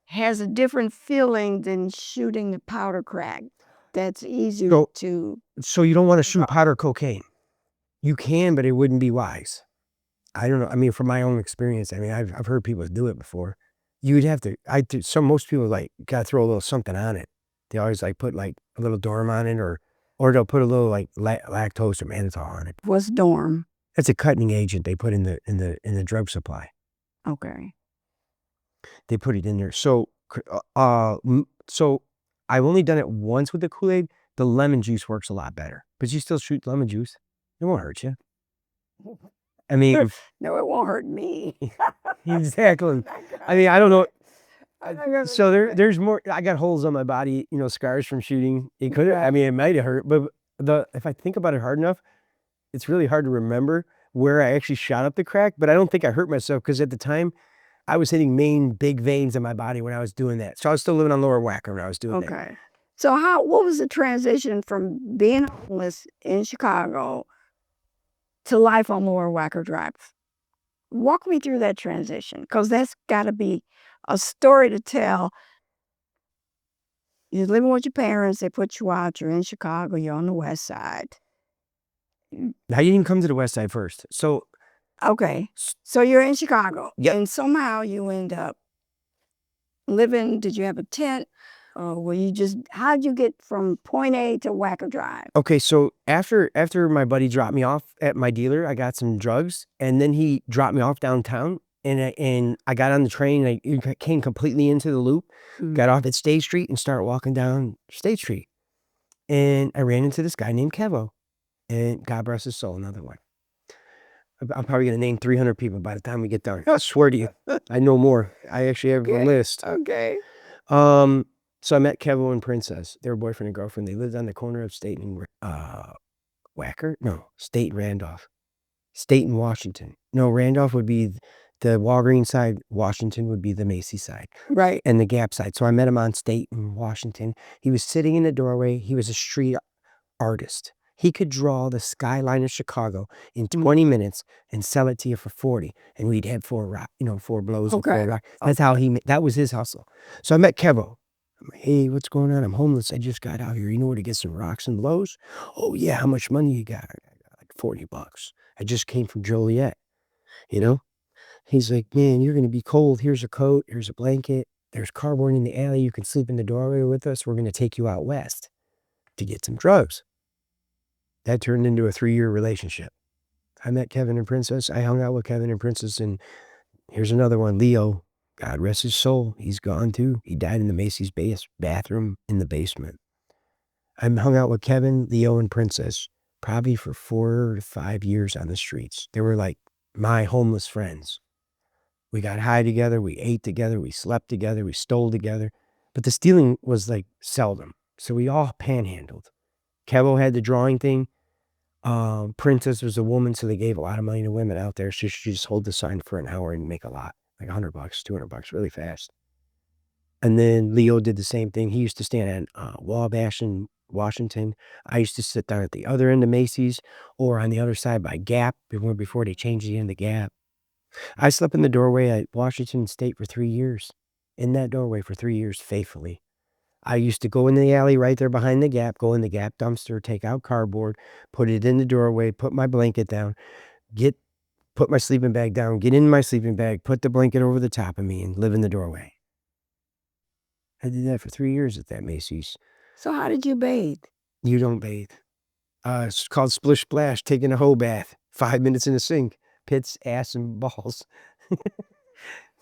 has a different feeling than shooting the powder crack. That's easier to... So you don't want to shoot powder cocaine. You can, but it wouldn't be wise. I don't know. I mean, from my own experience, I mean, I've heard people do it before. You'd have to, most people like, got to throw a little something on it. They always like put like a little Dorm on it or they'll put a little like lactose or mannitol on it. What's Dorm? That's a cutting agent they put in the drug supply. Okay. They put it in there. So I've only done it once with the Kool-Aid. The lemon juice works a lot better, but you still shoot lemon juice. It won't hurt you. I mean, no, it won't hurt me. Exactly. I mean, I don't know. So there's more. I got holes on my body, you know, scars from shooting. It could. I mean, it might have hurt, but if I think about it hard enough, it's really hard to remember where I actually shot up the crack. But I don't think I hurt myself because at the time, I was hitting main big veins in my body when I was doing that. So I was still living on Lower Wacker when I was doing that. Okay. So what was the transition from being homeless in Chicago to life on Lower Wacker Drive? Walk me through that transition, because that's got to be a story to tell. You're living with your parents, they put you out, you're in Chicago, you're on the west side. Now, you didn't come to the west side first. So. Okay. So you're in Chicago. Yep. And somehow you end up living, did you have a tent? Or were you how'd you get from point A to Wacker Drive? Okay, so after my buddy dropped me off at my dealer, I got some drugs, and then he dropped me off downtown, and I got on the train, and I came completely into the loop, got off at State Street and started walking down State Street. And I ran into this guy named Kevo, and God bless his soul, another one. I'm probably going to name 300 people by the time we get done. I swear to you, I know more. I actually have a list. Okay. So I met Kevo and Princess. They were boyfriend and girlfriend. They lived on the corner of State and Wacker? No, State and Randolph. State and Washington. No, Randolph would be the Walgreens side. Washington would be the Macy's side. Right. And the Gap side. So I met him on State and Washington. He was sitting in the doorway. He was a street artist. He could draw the skyline of Chicago in 20 minutes and sell it to you for 40. And we'd have 4 blows. Okay. 4 rock. That's how that was his hustle. So I met Kevo. I'm like, hey, what's going on? I'm homeless. I just got out here. You know where to get some rocks and blows? Oh, yeah. How much money you got? I got like $40. I just came from Joliet, you know? He's like, man, you're going to be cold. Here's a coat. Here's a blanket. There's cardboard in the alley. You can sleep in the doorway with us. We're going to take you out west to get some drugs. That turned into a 3-year relationship. I met Kevin and Princess. I hung out with Kevin and Princess, and here's another one, Leo. God rest his soul. He's gone too. He died in the Macy's bathroom in the basement. I hung out with Kevin, Leo, and Princess probably for 4 to 5 years on the streets. They were like my homeless friends. We got high together. We ate together. We slept together. We stole together. But the stealing was like seldom. So we all panhandled. Kevo had the drawing thing. Princess was a woman, so they gave a lot of money to women out there. So she just hold the sign for an hour and make a lot, like $100, $200, really fast. And then Leo did the same thing. He used to stand at Wabash in Washington. I used to sit down at the other end of Macy's or on the other side by Gap before they changed the end of Gap. I slept in the doorway at Washington State for 3 years. In that doorway for 3 years, faithfully. I used to go in the alley right there behind the Gap, go in the Gap dumpster, take out cardboard, put it in the doorway, put my blanket down, put my sleeping bag down, get in my sleeping bag, put the blanket over the top of me, and live in the doorway. I did that for 3 years at that Macy's. So how did you bathe? You don't bathe. It's called splish splash, taking a hoe bath. 5 minutes in the sink, pits, ass, and balls.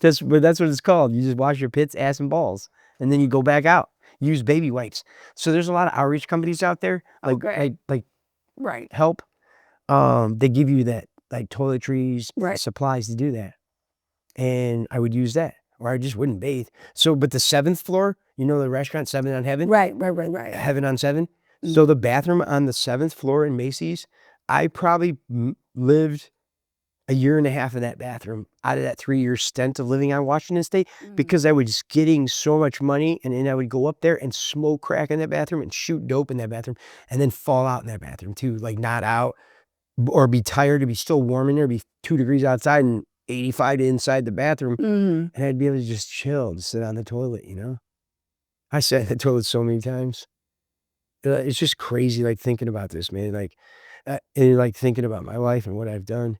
That's what it's called. You just wash your pits, ass, and balls, and then you go back out. Use baby wipes. So there's a lot of outreach companies out there, like Right. help. They give you that, like toiletries, Right. supplies to do that, and I would use that, or I just wouldn't bathe. So, but the 7th floor, you know, the restaurant 7 on Heaven, Right. Heaven on 7. So the bathroom on the 7th floor in Macy's, I probably lived a year and a half in that bathroom out of that 3-year stint of living on Washington State, because I was getting so much money, and then I would go up there and smoke crack in that bathroom and shoot dope in that bathroom, and then fall out in that bathroom too, like not out, or be tired to be still warm in there, be 2 degrees outside and 85 inside the bathroom, and I'd be able to just chill, just sit on the toilet, you know? I sat in the toilet so many times. It's just crazy, like, thinking about this, man, like, and, like, thinking about my life and what I've done.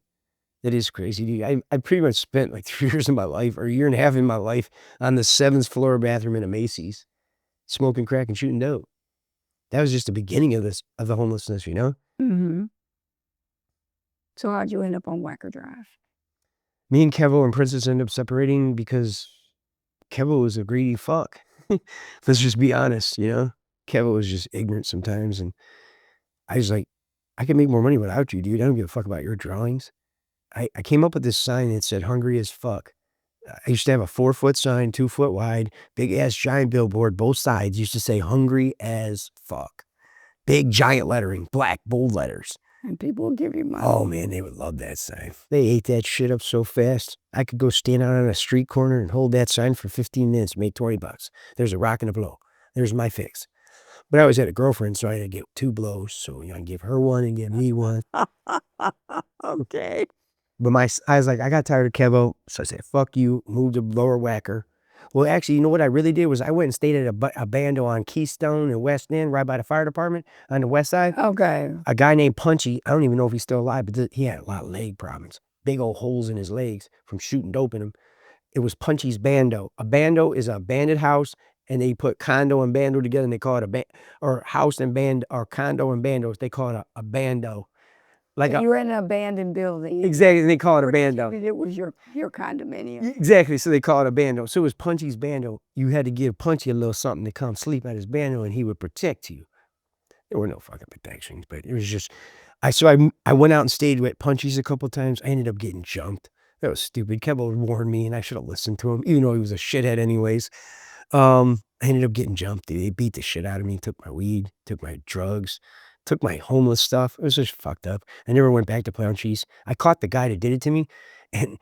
That is crazy, dude. I pretty much spent, like, 3 years of my life, or a year and a half in my life, on the 7th floor bathroom in a Macy's, smoking crack and shooting dope. That was just the beginning of the homelessness, you know? So how'd you end up on Wacker Drive? Me and Kevo and Princess ended up separating because Kevo was a greedy fuck. Let's just be honest, you know? Kevo was just ignorant sometimes, and I was like, "I can make more money without you, dude. I don't give a fuck about your drawings." I came up with this sign that said "Hungry as fuck." I used to have a 4-foot sign, 2 foot wide, big ass giant billboard, both sides used to say "Hungry as fuck." Big giant lettering, black, bold letters. And people will give you money. Oh man, they would love that sign. They ate that shit up so fast. I could go stand out on a street corner and hold that sign for 15 minutes, make $20. There's a rock and a blow. There's my fix. But I always had a girlfriend, so I had to get 2 blows. So, you know, I give her one and give me one. Okay. But I was like, I got tired of Kevo, so I said, fuck you, moved to Lower Wacker. Well, actually, you know what I really did was I went and stayed at a bando on Keystone in West End, right by the fire department on the west side. Okay. A guy named Punchy, I don't even know if he's still alive, but he had a lot of leg problems. Big old holes in his legs from shooting dope in him. It was Punchy's bando. A bando is a banded house, and they put condo and bando together, and they call it or house and band, or condo and bandos. They call it a bando. Like you were in an abandoned building. Exactly, they call it a bando. It was your condominium. Exactly, so they call it a bando. So it was Punchy's bando. You had to give Punchy a little something to come sleep at his bando, and he would protect you. There were no fucking protections, but it was just, I went out and stayed with Punchy's a couple times. I ended up getting jumped. That was stupid. Kevo warned me, and I should have listened to him, even though he was a shithead anyways. I ended up getting jumped. They beat the shit out of me, took my weed, took my drugs, took my homeless stuff. It was just fucked up. I never went back to play on cheese. I caught the guy that did it to me, and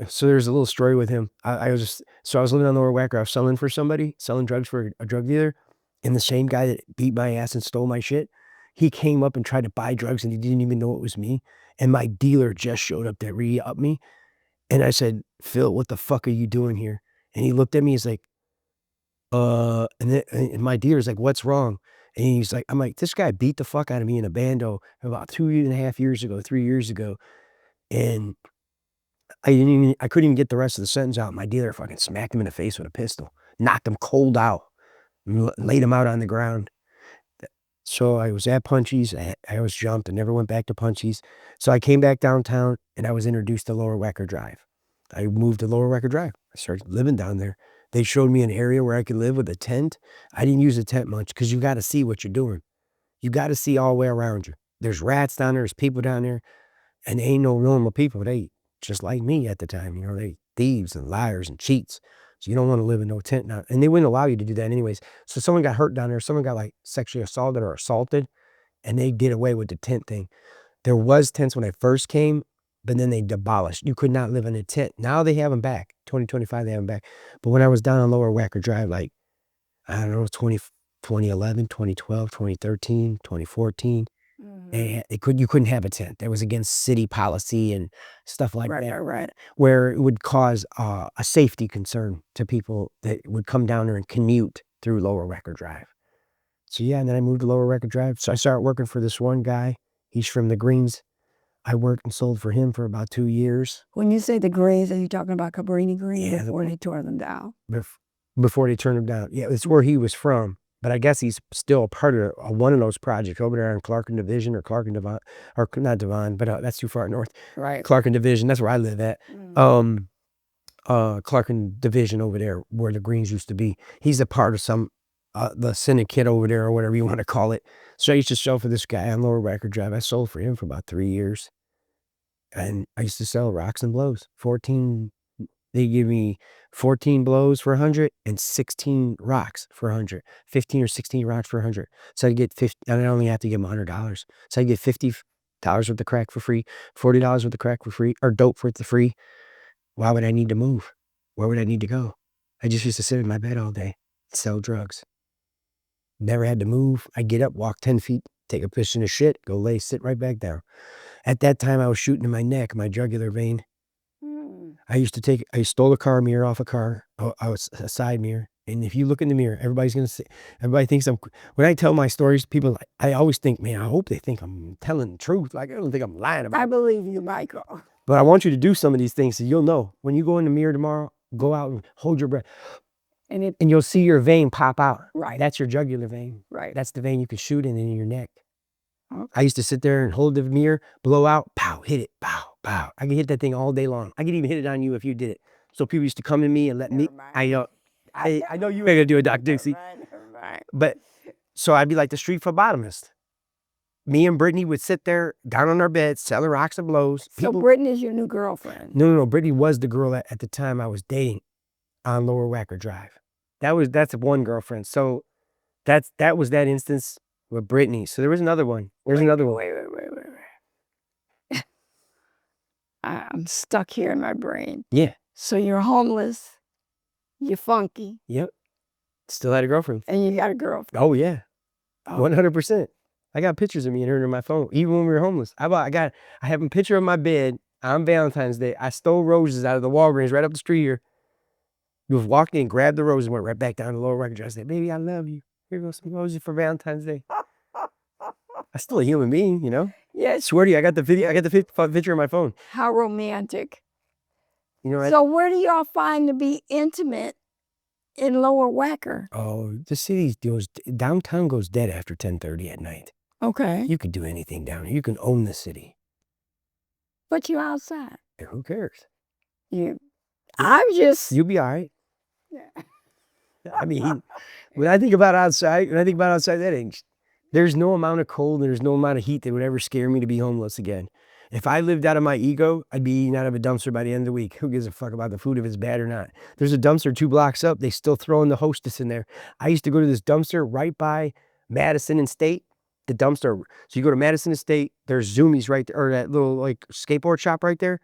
so there's a little story with him. I was living on the Lower Wacker. I was selling drugs for a drug dealer, and the same guy that beat my ass and stole my shit, he came up and tried to buy drugs, and he didn't even know it was me. And my dealer just showed up to re-up me, and I said, "Phil, what the fuck are you doing here?" And he looked at me, he's like, and my dealer's like, "What's wrong?" And he's like, I'm like, "This guy beat the fuck out of me in a bando about 2.5 years ago, 3 years ago." And I couldn't even get the rest of the sentence out. My dealer fucking smacked him in the face with a pistol, knocked him cold out, laid him out on the ground. So I was at Punchy's. I was jumped. I never went back to Punchy's. So I came back downtown and I was introduced to Lower Wacker Drive. I moved to Lower Wacker Drive. I started living down there. They showed me an area where I could live with a tent. I didn't use a tent much because you got to see what you're doing. You got to see all the way around you. There's rats down there. There's people down there. And they ain't no normal people. They just like me at the time. You know, they thieves and liars and cheats. So you don't want to live in no tent now. And they wouldn't allow you to do that anyways. So someone got hurt down there. Someone got like sexually assaulted or assaulted. And they did away with the tent thing. There was tents when I first came, but then they demolished. You could not live in a tent. Now they have them back. 2025, they have them back. But when I was down on Lower Wacker Drive, like, I don't know, 2011, 2012, 2013, 2014, and you couldn't have a tent. That was against city policy and stuff like that. Right. Where it would cause a safety concern to people that would come down there and commute through Lower Wacker Drive. So yeah, and then I moved to Lower Wacker Drive. So I started working for this one guy. He's from the Greens. I worked and sold for him for about 2 years. When you say the Greens, are you talking about Cabrini Green Yeah, before they tore them down? Before they turned him down. Yeah, it's where he was from. But I guess he's still a part of one of those projects over there on Clark and Division or Clark and Devon, or not Devon, but that's too far north. Right. Clark and Division, that's where I live at. Clark and Division over there where the Greens used to be. He's a part of some, the syndicate over there or whatever you want to call it. So I used to sell for this guy on Lower Wacker Drive. I sold for him for about 3 years. And I used to sell rocks and blows. They give me 14 blows for 100 and 16 rocks for 100. 15 or 16 rocks for 100. So I get 50, and I only have to give them $100. So I get $50 worth of crack for free, $40 worth of crack for free, or dope for free. Why would I need to move? Where would I need to go? I just used to sit in my bed all day, sell drugs. Never had to move. I get up, walk 10 feet, take a piss in the shit, go lay, sit right back down. At that time, I was shooting in my neck, my jugular vein. I stole a car mirror off a car. I was a side mirror. And if you look in the mirror, everybody thinks when I tell my stories, people, I always think, man, I hope they think I'm telling the truth. Like, I don't think I'm lying about it. I believe you, Michael. But I want you to do some of these things so you'll know. When you go in the mirror tomorrow, go out and hold your breath. And you'll see your vein pop out. Right. That's your jugular vein. Right. That's the vein you can shoot in your neck. Okay. I used to sit there and hold the mirror, blow out, pow, hit it, pow, pow. I could hit that thing all day long. I could even hit it on you if you did it. So people used to come to me and let me. I know you ain't gonna do it, Doc Dixie. Right. But so I'd be like the street phlebotomist. Me and Brittany would sit there down on our bed selling rocks and blows. So Brittany's your new girlfriend? No. Brittany was the girl at the time I was dating on Lower Wacker Drive. That's one girlfriend. So that was that instance with Brittany. So there was another one. There's another one. Wait. I'm stuck here in my brain. Yeah. So you're homeless, you're funky. Yep. Still had a girlfriend. And you got a girlfriend. Oh yeah. 100%. I got pictures of me and her in my phone, even when we were homeless. I have a picture of my bed on Valentine's Day. I stole roses out of the Walgreens right up the street here. You was walking in, grabbed the roses, and went right back down to the Lower Wacker Drive. I said, baby, I love you. Here goes some roses for Valentine's Day. I'm still a human being, you know? Yeah. I swear to you, I got the picture on my phone. How romantic. You know, so where do y'all find to be intimate in Lower Wacker? Oh, the city goes, downtown goes dead after 10:30 at night. Okay. You could do anything down here. You can own the city. But you're outside. Yeah, who cares? You'll be all right. Yeah. I mean, when I think about outside, there's no amount of cold, there's no amount of heat that would ever scare me to be homeless again. If I lived out of my ego, I'd be eating out of a dumpster by the end of the week. Who gives a fuck about the food if it's bad or not? There's a dumpster 2 blocks up. They still throw in the Hostess in there. I used to go to this dumpster right by Madison and State. The dumpster. So you go to Madison and State, there's Zoomies right there, or that little like skateboard shop right there.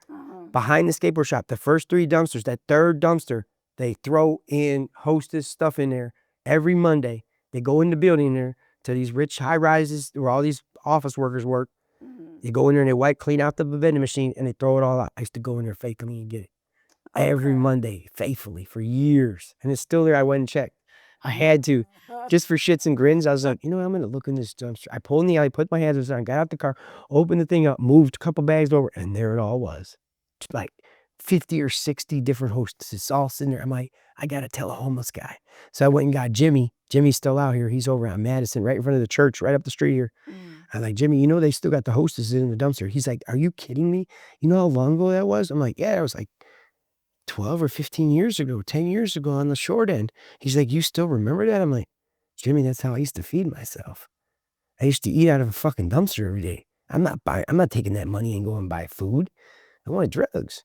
Behind the skateboard shop, the first 3 dumpsters, that 3rd dumpster, they throw in Hostess stuff in there every Monday. They go in the building there to these rich high rises where all these office workers work. They go in there and they wipe clean out the vending machine and they throw it all out. I used to go in there faithfully and get it. Every Monday, faithfully, for years. And it's still there. I went and checked. I had to. Just for shits and grins, I was like, you know, I'm going to look in this dumpster. I pulled in the alley, put my hands on, got out the car, opened the thing up, moved a couple bags over, and there it all was. Just like 50 or 60 different hostesses all sitting there. I'm like, I got to tell a homeless guy. So I went and got Jimmy. Jimmy's still out here. He's over on Madison, right in front of the church, right up the street here. I'm like, Jimmy, you know, they still got the hostesses in the dumpster. He's like, are you kidding me? You know how long ago that was? I'm like, yeah, it was like 12 or 15 years ago, 10 years ago on the short end. He's like, you still remember that? I'm like, Jimmy, that's how I used to feed myself. I used to eat out of a fucking dumpster every day. I'm not taking that money and going and buy food. I wanted drugs.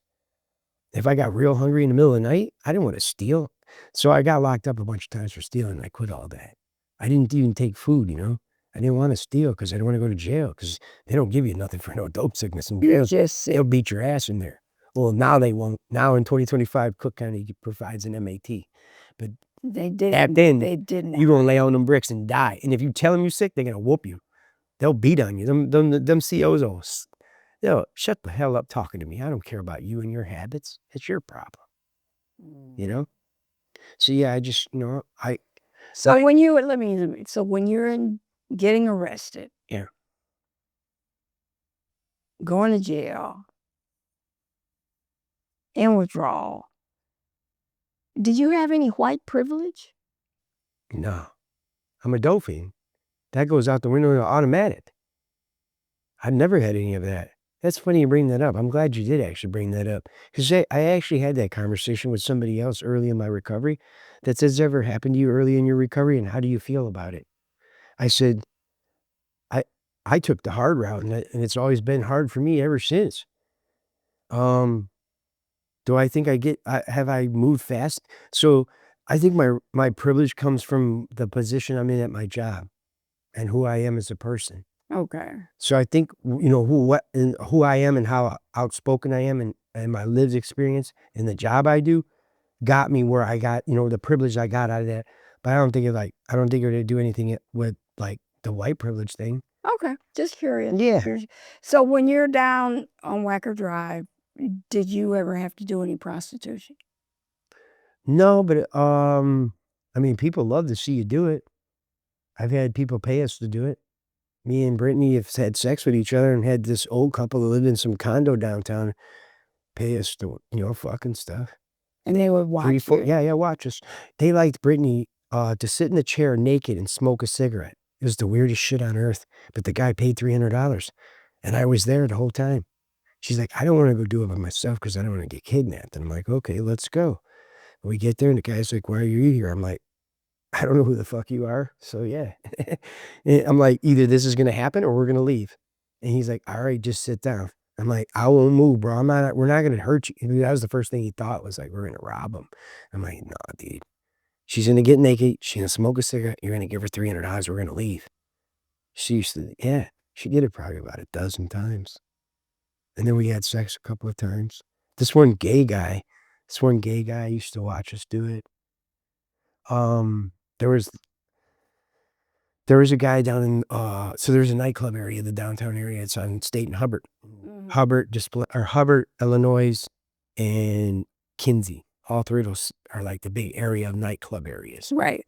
If I got real hungry in the middle of the night, I didn't want to steal. So I got locked up a bunch of times for stealing, and I quit all that. I didn't even take food, you know? I didn't want to steal because I didn't want to go to jail because they don't give you nothing for no dope sickness in jail. They'll beat your ass in there. Well, now they won't. Now in 2025, Cook County provides an MAT. But They didn't. back then, They didn't. you're going to lay on them bricks and die. And if you tell them you're sick, they're going to whoop you. They'll beat on you. Them COs will, they'll shut the hell up talking to me. I don't care about you and your habits. It's your problem. You know? So yeah, I just, you know, So when you, so when you're getting arrested. Yeah. Going to jail. In withdrawal. Did you have any white privilege? No. I'm a dope fiend. That goes out the window automatic. I've never had any of that. That's funny you bring that up. I'm glad you did actually bring that up. Because I actually had that conversation with somebody else early in my recovery that says, ever happened to you early in your recovery and how do you feel about it? I said, I took the hard route and it's always been hard for me ever since. Do I think have I moved fast? So I think my privilege comes from the position I'm in at my job and who I am as a person. Okay. So I think, you know, who I am and how outspoken I am and my lived experience and the job I do got me where I got, you know, the privilege I got out of that. But I don't think it would do anything with like the white privilege thing. Okay. Just curious. Yeah. So when you're down on Wacker Drive, did you ever have to do any prostitution? No, but I mean, people love to see you do it. I've had people pay us to do it. Me and Brittany have had sex with each other and had this old couple that lived in some condo downtown pay us to, you know, fucking stuff. And they would watch 3, 4, you? yeah, watch us. They liked Brittany to sit in the chair naked and smoke a cigarette. It was the weirdest shit on earth. But the guy paid $300, and I was there the whole time. She's like, I don't want to go do it by myself because I don't want to get kidnapped. And I'm like, okay, let's go. We get there, and the guy's like, why are you here? I'm like, I don't know who the fuck you are. So yeah. I'm like, either this is going to happen or we're going to leave. And he's like, all right, just sit down. I'm like, I won't move, bro. We're not going to hurt you. That was the first thing he thought was like, we're going to rob him. I'm like, no, dude. She's going to get naked. She's going to smoke a cigarette. You're going to give her $300. We're going to leave. She used to, yeah, she did it probably about a dozen times. And then we had sex a couple of times. This one gay guy used to watch us do it. There was a guy down in, so there's a nightclub area, the downtown area. It's on State and Hubbard. Hubbard, Illinois, and Kinsey. All three of those are like the big area of nightclub areas. Right.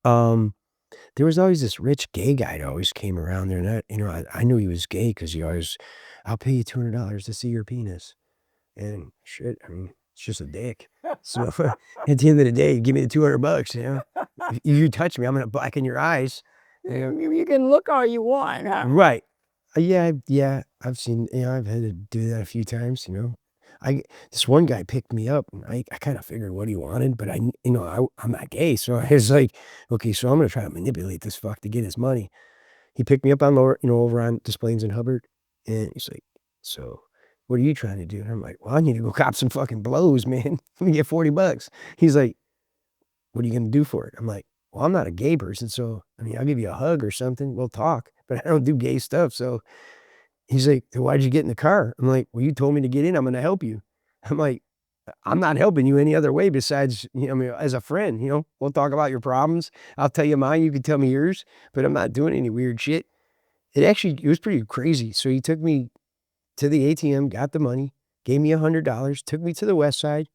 There was always this rich gay guy that always came around there. And you know, I knew he was gay because he always, I'll pay you $200 to see your penis. And shit, I mean, it's just a dick. So at the end of the day, give me the $200, you know. If you touch me, I'm gonna blacken your eyes. You can look all you want, huh? Right. Yeah. I've seen, you know, I've had to do that a few times, you know. This one guy picked me up and I kind of figured what he wanted, but I'm not gay. So I was like, okay, so I'm going to try to manipulate this fuck to get his money. He picked me up on lower, you know, over on Des Plaines and Hubbard. And he's like, so what are you trying to do? And I'm like, well, I need to go cop some fucking blows, man. Let me get $40. He's like, what are you going to do for it? I'm like, well, I'm not a gay person. So, I mean, I'll give you a hug or something. We'll talk, but I don't do gay stuff. So he's like, why'd you get in the car? I'm like, well, you told me to get in. I'm going to help you. I'm like, I'm not helping you any other way besides, you know, I mean, as a friend, you know, we'll talk about your problems. I'll tell you mine. You can tell me yours, but I'm not doing any weird shit. It was pretty crazy. So he took me to the ATM, got the money, gave me $100, took me to the west side.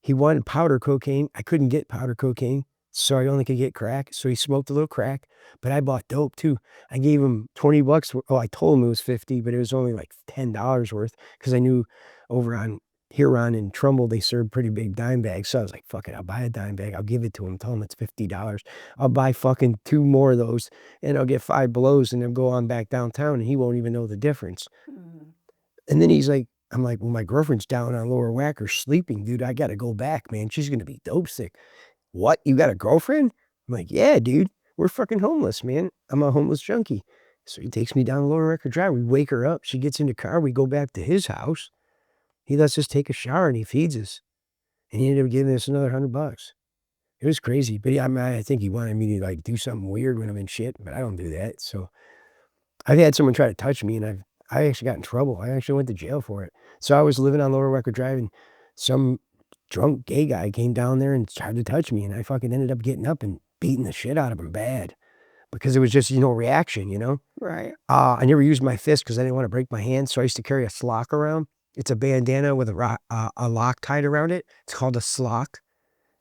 He wanted powder cocaine. I couldn't get powder cocaine, so I only could get crack. So he smoked a little crack, but I bought dope too. I gave him $20. Oh, I told him it was 50, but it was only like $10 worth because I knew over on Heroin and Trumbull, they serve pretty big dime bags. So I was like, fuck it, I'll buy a dime bag. I'll give it to him. Tell him it's $50. I'll buy fucking 2 more of those and I'll get 5 blows and then go on back downtown and he won't even know the difference. And then he's like, I'm like, well, my girlfriend's down on Lower Wacker sleeping, dude. I got to go back, man. She's going to be dope sick. What? You got a girlfriend? I'm like, yeah, dude. We're fucking homeless, man. I'm a homeless junkie. So he takes me down Lower Wacker Drive. We wake her up. She gets in the car. We go back to his house. He lets us take a shower and he feeds us. And he ended up giving us another $100. It was crazy. But yeah, I think he wanted me to like do something weird when I'm in shit, but I don't do that. So I've had someone try to touch me and I actually got in trouble. I actually went to jail for it. So I was living on Lower Wacker Drive and some drunk gay guy came down there and tried to touch me and I fucking ended up getting up and beating the shit out of him bad because it was just, reaction, Right. I never used my fist because I didn't want to break my hand. So I used to carry a slock around. It's a bandana with a lock tied around it. It's called a slock.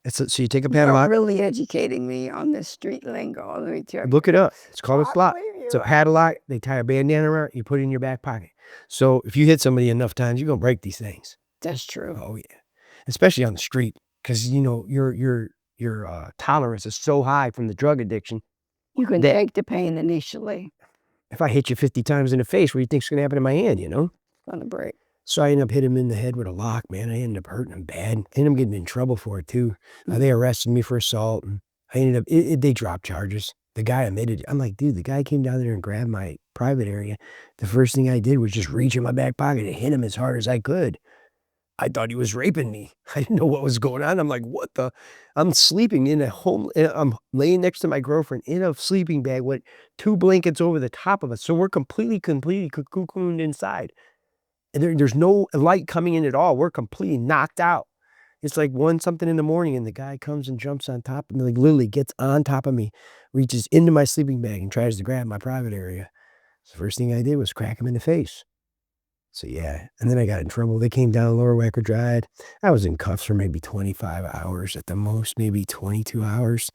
So you take a You're padlock. really educating me on this street lingo. Let me tell you. Look it up. It's called a I slock. believe you. It's a padlock. They tie a bandana around it. You put it in your back pocket. So if you hit somebody enough times, you're gonna break these things. That's true. Oh yeah, especially on the street because your tolerance is so high from the drug addiction. You can take the pain initially. If I hit you 50 times in the face, what do you think's gonna happen to my hand? On the break. So I ended up hitting him in the head with a lock, man. I ended up hurting him bad. I ended up getting in trouble for it too. They arrested me for assault and I ended up, they dropped charges. The guy admitted it. I'm like, dude, the guy came down there and grabbed my private area. The first thing I did was just reach in my back pocket and hit him as hard as I could. I thought he was raping me. I didn't know what was going on. I'm like, what the? I'm sleeping in a home. I'm laying next to my girlfriend in a sleeping bag with 2 blankets over the top of us. So we're completely cocooned inside. And there's no light coming in at all. We're completely knocked out. It's like 1 something in the morning and the guy comes and jumps on top of me, like literally gets on top of me, reaches into my sleeping bag and tries to grab my private area. So the first thing I did was crack him in the face. So yeah, and then I got in trouble. They came down Lower Wacker Drive. I was in cuffs for maybe 25 hours at the most, maybe 22 hours.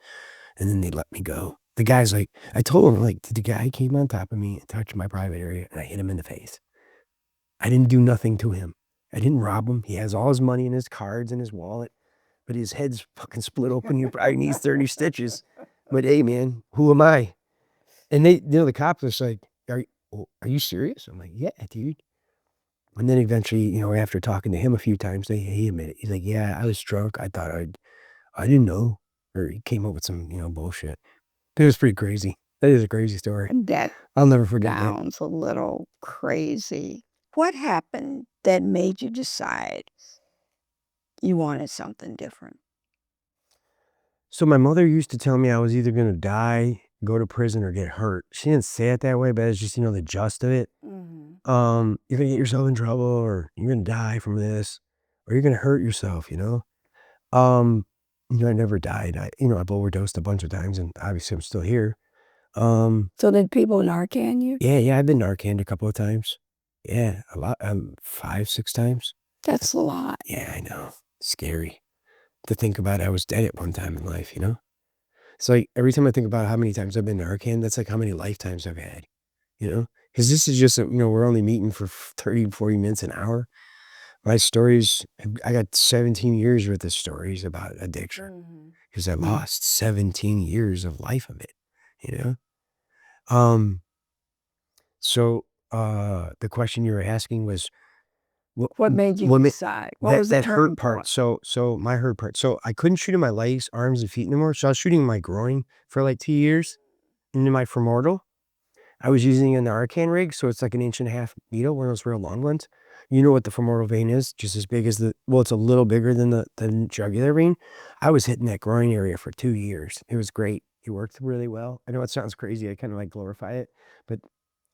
And then they let me go. The guy's like, I told him, like, the guy came on top of me and touched my private area and I hit him in the face. I didn't do nothing to him. I didn't rob him. He has all his money in his cards and his wallet, but his head's fucking split open. He probably needs 30 stitches. But hey, man, who am I? And they, the cops are like, are you serious? I'm like, yeah, dude. And then eventually, after talking to him a few times, he admitted, he's like, yeah, I was drunk. I thought I didn't know. Or he came up with some, bullshit. It was pretty crazy. That is a crazy story. That I'll never forget that. sounds a little crazy. What happened that made you decide you wanted something different? So my mother used to tell me I was either going to die, go to prison, or get hurt. She didn't say it that way, but it's just, the gist of it. You're going to get yourself in trouble, or you're going to die from this, or you're going to hurt yourself, I never died. I've overdosed a bunch of times, and obviously I'm still here. So did people Narcan you? Yeah, I've been Narcaned a couple of times. Yeah, a lot, 5, 6 times. That's a lot. Yeah, I know. Scary to think about. I was dead at one time in life, It's like every time I think about how many times I've been Narcan, that's like how many lifetimes I've had, Because this is just, we're only meeting for 30, 40 minutes an hour. My stories, I got 17 years worth of stories about addiction because I lost 17 years of life of it, So the question you were asking was, what made you decide? What was the that turning hurt part? point? So my hurt part. So I couldn't shoot in my legs, arms, and feet anymore. So I was shooting in my groin for like 2 years, and in my femoral. I was using a Narcan rig, so it's like 1.5 inch needle, one of those real long ones. You know what the femoral vein is? Just as big as it's a little bigger than the jugular vein. I was hitting that groin area for 2 years. It was great. It worked really well. I know it sounds crazy. I kind of like glorify it, but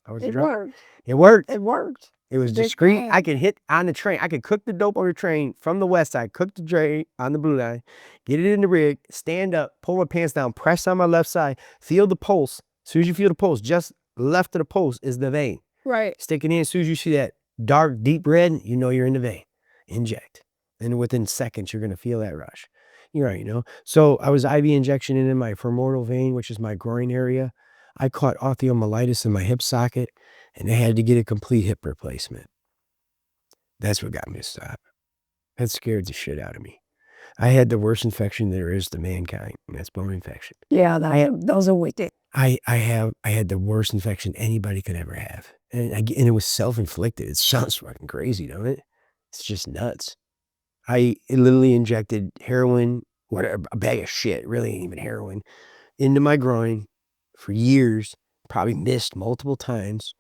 I was drunk. Worked. It worked. It worked. It was discreet. I could hit on the train. I could cook the dope on the train from the west side, cook the drain on the blue line, get it in the rig, stand up, pull my pants down, press on my left side, feel the pulse. As soon as you feel the pulse, just left of the pulse is the vein. Right. Stick it in. As soon as you see that dark, deep red, you know you're in the vein. Inject. And within seconds, you're going to feel that rush. You already know. So I was IV injection in my femoral vein, which is my groin area. I caught osteomyelitis in my hip socket, and I had to get a complete hip replacement. That's what got me to stop. That scared the shit out of me. I had the worst infection there is to mankind, and that's bone infection. Yeah, those are wicked. I had the worst infection anybody could ever have, and it was self-inflicted. It sounds fucking crazy, don't it? It's just nuts. I literally injected heroin, whatever, a bag of shit, really ain't even heroin, into my groin for years, probably missed multiple times,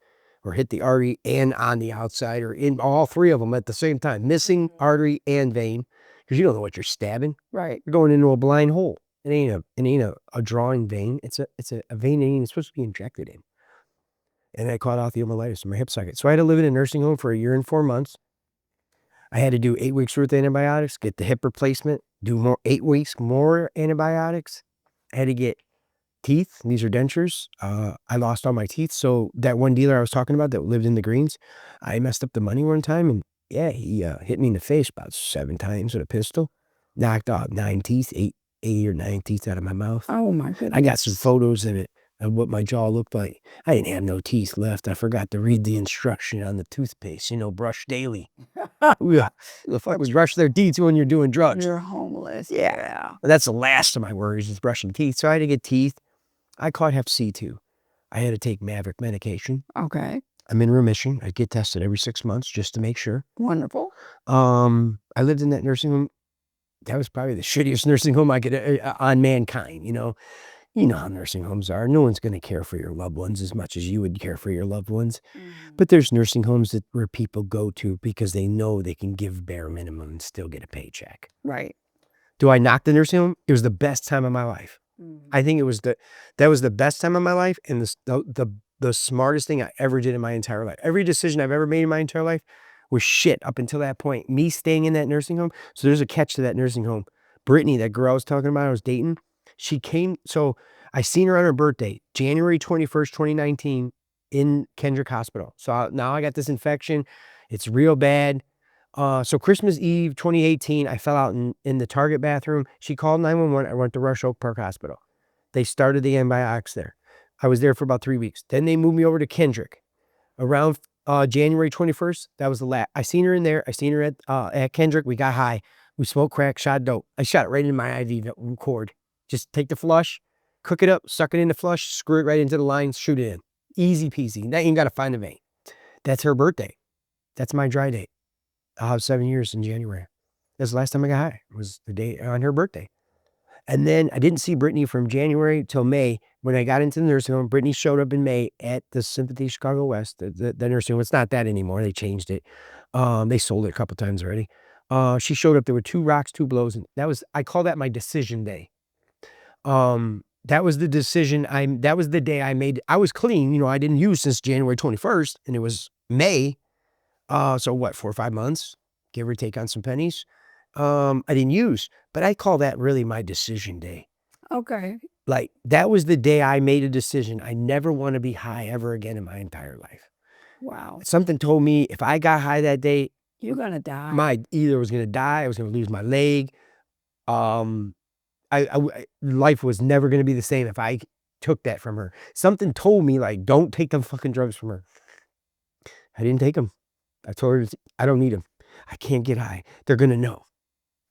or hit the artery and on the outside, or in all three of them at the same time, missing artery and vein, because you don't know what you're stabbing. Right. You're going into a blind hole. It ain't a drawing vein. It's a vein that ain't supposed to be injected in. And I caught osteomyelitis in my hip socket. So I had to live in a nursing home for 1 year and 4 months. I had to do 8 weeks worth of antibiotics, get the hip replacement, do 8 weeks more antibiotics. I had to get teeth. These are dentures. I lost all my teeth. So that one dealer I was talking about that lived in the Greens, I messed up the money one time, and yeah, he hit me in the face about 7 times with a pistol, knocked out 9 teeth, 8 or 9 teeth out of my mouth. Oh my goodness. I got some photos of it, of what my jaw looked like. I didn't have no teeth left. I forgot to read the instruction on the toothpaste, brush daily. The fuck was brush their teeth when you're doing drugs? You're homeless. Yeah. That's the last of my worries is brushing teeth. So I had to get teeth. I caught hep C too. I had to take Maverick medication. Okay. I'm in remission. I get tested every 6 months just to make sure. Wonderful. I lived in that nursing home. That was probably the shittiest nursing home I could on mankind. You know how nursing homes are. No one's going to care for your loved ones as much as you would care for your loved ones. But there's nursing homes where people go to because they know they can give bare minimum and still get a paycheck. Right. Do I knock the nursing home? It was the best time of my life. I think that was the best time of my life, and the smartest thing I ever did in my entire life. Every decision I've ever made in my entire life was shit up until that point. Me staying in that nursing home. So there's a catch to that nursing home. Brittany, that girl I was talking about, I was dating, she came, so I seen her on her birthday, January 21st, 2019, in Kendrick Hospital. So now I got this infection. It's real bad. So Christmas Eve, 2018, I fell out in the Target bathroom. She called 911. I went to Rush Oak Park Hospital. They started the antibiotics there. I was there for about 3 weeks. Then they moved me over to Kendrick. Around January 21st, that was the last. I seen her in there. I seen her at Kendrick. We got high. We smoked crack, shot dope. I shot it right in my IV cord. Just take the flush, cook it up, suck it in the flush, screw it right into the lines, shoot it in. Easy peasy. Now you ain't got to find a vein. That's her birthday. That's my dry date. I'll have 7 years in January. That's the last time I got high. It was the day on her birthday. And then I didn't see Brittany from January till May. When I got into the nursing home, Brittany showed up in May at the Sympathy Chicago West, the nursing home. It's not that anymore. They changed it. They sold it a couple times already. She showed up. There were 2 rocks, 2 blows. And I call that my decision day. That was the decision. That was the day I made. I was clean. I didn't use since January 21st, and it was May. So what, 4 or 5 months, give or take on some pennies. I didn't use, but I call that really my decision day. Okay. Like, that was the day I made a decision. I never want to be high ever again in my entire life. Wow. Something told me if I got high that day, you're going to die. Either was going to die, I was going to lose my leg. Life was never going to be the same if I took that from her. Something told me, like, don't take them fucking drugs from her. I didn't take them. I told her, I don't need them. I can't get high. They're going to know.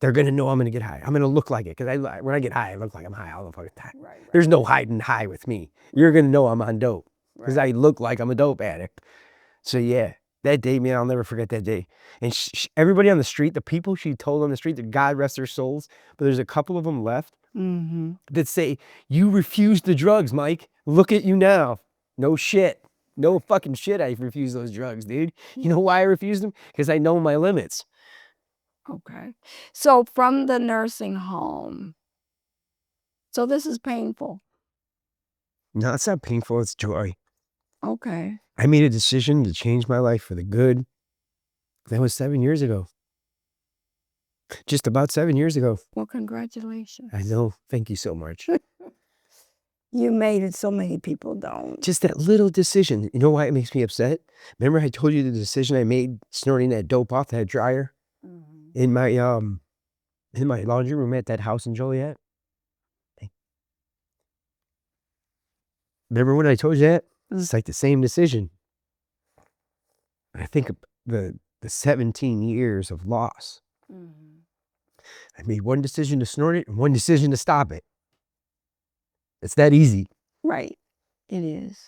They're going to know I'm going to get high. I'm going to look like it. Because when I get high, I look like I'm high all the fucking time. Right. There's no hiding high with me. You're going to know I'm on dope. Because I look like I'm a dope addict. So yeah, that day, man, I'll never forget that day. And everybody on the street, the people she told on the street, that God rest their souls, but there's a couple of them left that say, you refused the drugs, Mike. Look at you now. No shit. No fucking shit, I refused those drugs, dude. You know why I refused them? Because I know my limits. Okay. So from the nursing home, so this is painful. No, it's not painful. It's joy. Okay. I made a decision to change my life for the good. That was 7 years ago. Just about 7 years ago. Well, congratulations. I know. Thank you so much. You made it, so many people don't. Just that little decision. You know why it makes me upset? Remember I told you the decision I made snorting that dope off that dryer in my laundry room at that house in Joliet? Remember when I told you that? It's like the same decision. I think of the 17 years of loss. I made one decision to snort it and one decision to stop it. It's that easy. Right. It is.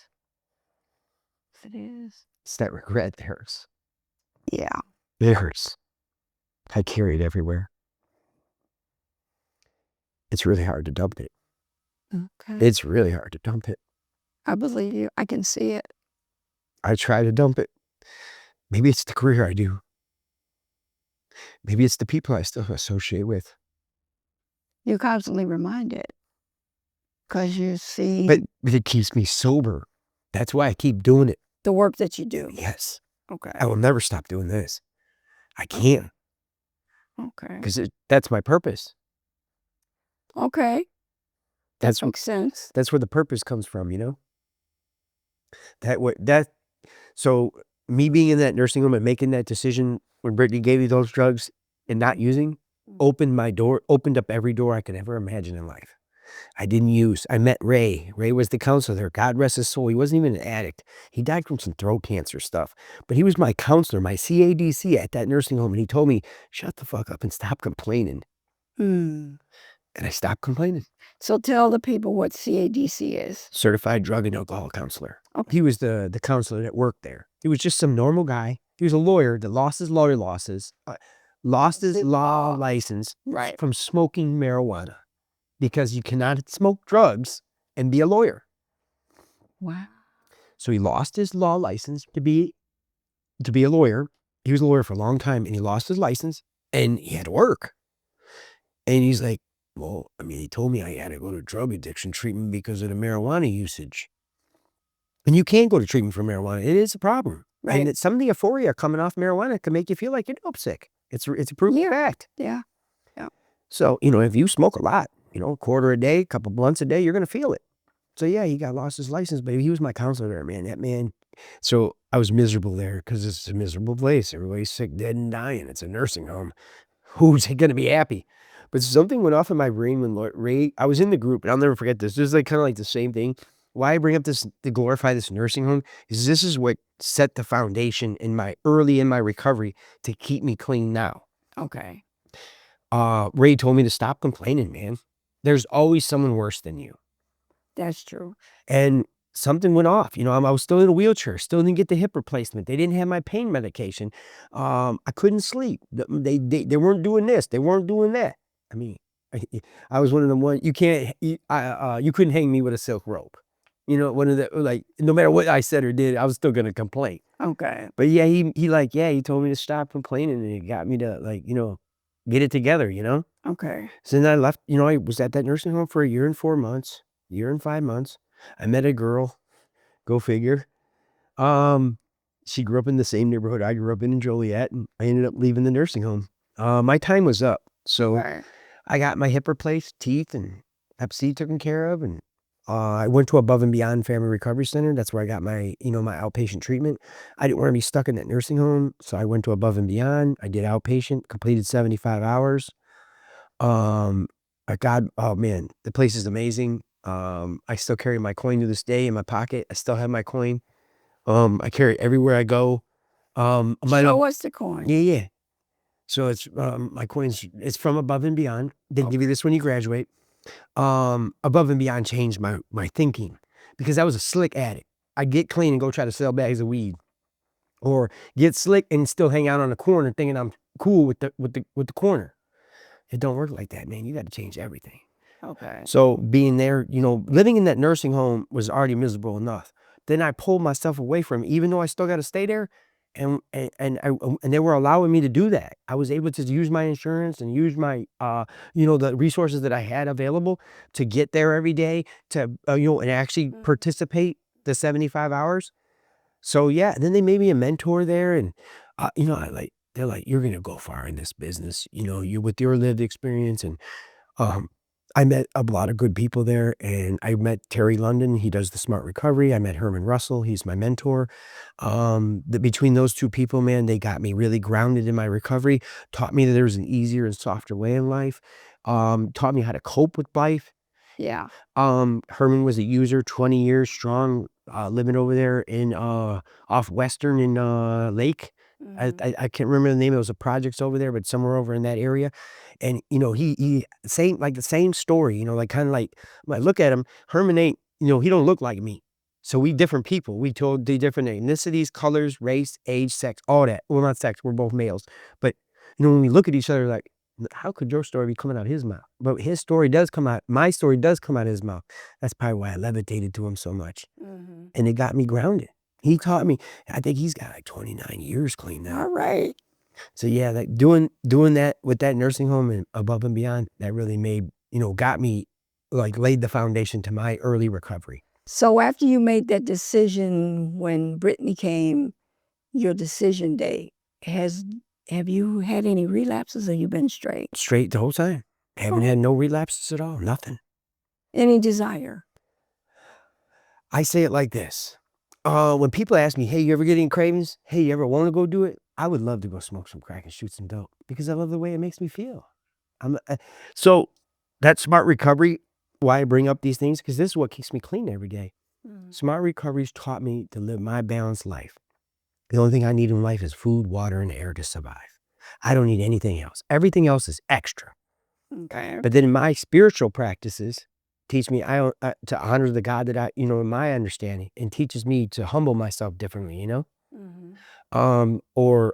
It is. It's that regret that hurts. Yeah. It hurts. I carry it everywhere. It's really hard to dump it. Okay. It's really hard to dump it. I believe you. I can see it. I try to dump it. Maybe it's the career I do. Maybe it's the people I still associate with. You're constantly reminded. Because you see. But it keeps me sober. That's why I keep doing it. The work that you do. Yes. Okay. I will never stop doing this. I can't. Okay. Because that's my purpose. Okay. That makes sense. That's where the purpose comes from, you know? So me being in that nursing home and making that decision when Brittany gave me those drugs and not using, opened up every door I could ever imagine in life. I didn't use. I met Ray. Ray was the counselor there. God rest his soul. He wasn't even an addict. He died from some throat cancer stuff. But he was my counselor, my CADC at that nursing home. And he told me, shut the fuck up and stop complaining. And I stopped complaining. So tell the people what CADC is. Certified Drug and Alcohol Counselor. Okay. He was the counselor that worked there. He was just some normal guy. He was a lawyer that lost his law license from smoking marijuana. Because you cannot smoke drugs and be a lawyer. Wow. So he lost his law license to be a lawyer. He was a lawyer for a long time and he lost his license and he had to work. And he's like, well, I mean, he told me I had to go to drug addiction treatment because of the marijuana usage. And you can't go to treatment for marijuana. It is a problem. Right. And some of the euphoria coming off marijuana can make you feel like you're dope sick. It's a proven fact. Yeah. So, if you smoke a lot, a quarter a day, a couple blunts a day, you're going to feel it. So yeah, he lost his license, but he was my counselor there, man. That man. So I was miserable there because it's a miserable place. Everybody's sick, dead, and dying. It's a nursing home. Who's going to be happy? But something went off in my brain when Ray, I was in the group, and I'll never forget this. This is like kind of like the same thing. Why I bring up this to glorify this nursing home is this is what set the foundation early in my recovery to keep me clean now. Okay. Ray told me to stop complaining, man. There's always someone worse than you. That's true. And something went off. I was still in a wheelchair, still didn't get the hip replacement. They didn't have my pain medication. I couldn't sleep. They weren't doing this. They weren't doing that. I mean, I was one of the ones, you couldn't hang me with a silk rope. One of the, like, no matter what I said or did, I was still going to complain. Okay. But yeah, he told me to stop complaining and he got me to get it together, Okay. So then I left, I was at that nursing home for a year and 4 months, year and 5 months. I met a girl, go figure. She grew up in the same neighborhood I grew up in Joliet, and I ended up leaving the nursing home. My time was up. So I got my hip replaced, teeth and Hep C taken care of. And I went to Above and Beyond Family Recovery Center. That's where I got my, my outpatient treatment. I didn't want to be stuck in that nursing home. So I went to Above and Beyond. I did outpatient, completed 75 hours. Oh man, the place is amazing. I still carry my coin to this day in my pocket. I still have my coin. I carry it everywhere I go. Show us the coin. Yeah. So it's, my coins, it's from Above and Beyond. They give you this when you graduate. Above and Beyond changed my thinking because I was a slick addict. I'd get clean and go try to sell bags of weed, or get slick and still hang out on the corner thinking I'm cool with the corner. It don't work like that, man. You got to change everything. Okay. So being there, living in that nursing home was already miserable enough. Then I pulled myself away from it, even though I still got to stay there. And they were allowing me to do that. I was able to use my insurance and use my, the resources that I had available to get there every day to, and actually participate the 75 hours. So yeah, and then they made me a mentor there, and they're like, you're gonna go far in this business, you with your lived experience. And I met a lot of good people there, and I met Terry London. He does the Smart Recovery. I met Herman Russell. He's my mentor. Between those two people, man, they got me really grounded in my recovery, taught me that there was an easier and softer way in life, taught me how to cope with life. Yeah. Herman was a user, 20 years strong, living over there in off Western in Lake. I can't remember the name. It was a projects over there, but somewhere over in that area. And, you know, he same, like the same story, you know, like kind of like, when I look at him, Herman ain't, you know, he don't look like me. So we different people. We told the different ethnicities, colors, race, age, sex, all that. Well, not sex. We're both males. But, you know, when we look at each other, like, how could your story be coming out of his mouth? But his story does come out. My story does come out of his mouth. That's probably why I levitated to him so much. And it got me grounded. He taught me. I think he's got like 29 years clean now. All right. So yeah, like doing that with that nursing home and above and beyond, that really made, you know, got me, like, laid the foundation to my early recovery. So after you made that decision, when Brittany came, your decision day, have you had any relapses, or you been straight? Straight the whole time. Haven't had no relapses at all. Nothing. Any desire? I say it like this. When people ask me, hey, you ever get any cravings? Hey, you ever want to go do it? I would love to go smoke some crack and shoot some dope because I love the way it makes me feel. So that smart recovery, why I bring up these things, because this is what keeps me clean every day. Smart recovery's taught me to live my balanced life. The only thing I need in life is food, water, and air to survive. I don't need anything else. Everything else is extra. Okay. But then my spiritual practices teach me to honor the God that you know, in my understanding, and teaches me to humble myself differently, you know? Or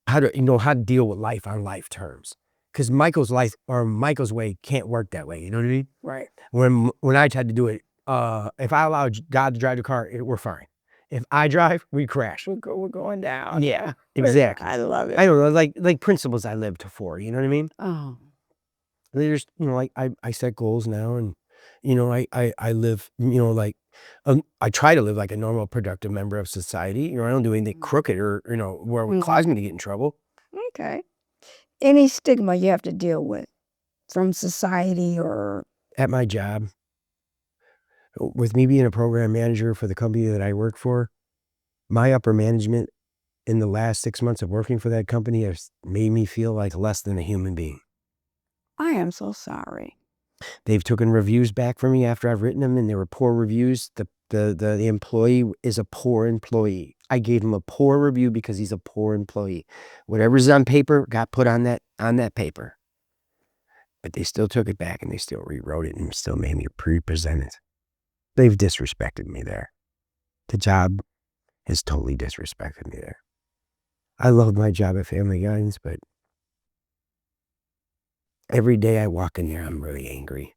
how to, you know, how to deal with life on life terms. Because Michael's life, or Michael's way, can't work that way, you know what I mean? Right. When I tried to do it, if I allow God to drive the car, we're fine. If I drive, we crash. We're going down. Yeah, exactly. I love it. I don't know, like principles I lived for, you know what I mean? Oh, There's, you know, like I set goals now, and, you know, I live, you know, like, I try to live like a normal, productive member of society. You know, I don't do anything crooked or, you know, where it would cause me to get in trouble. okay. Any stigma you have to deal with from society or? At my job, with me being a program manager for the company that I work for, my upper management in the last 6 months of working for that company has made me feel like less than a human being. I am so sorry. They've taken reviews back for me after I've written them, and they were poor reviews. The employee is a poor employee. I gave him a poor review because he's a poor employee. Whatever's on paper got put on that paper. But they still took it back, and they still rewrote it, and still made me pre-present it. They've disrespected me there. The job has totally disrespected me there. I love my job at Family Guidance, but every day I walk in there, I'm really angry.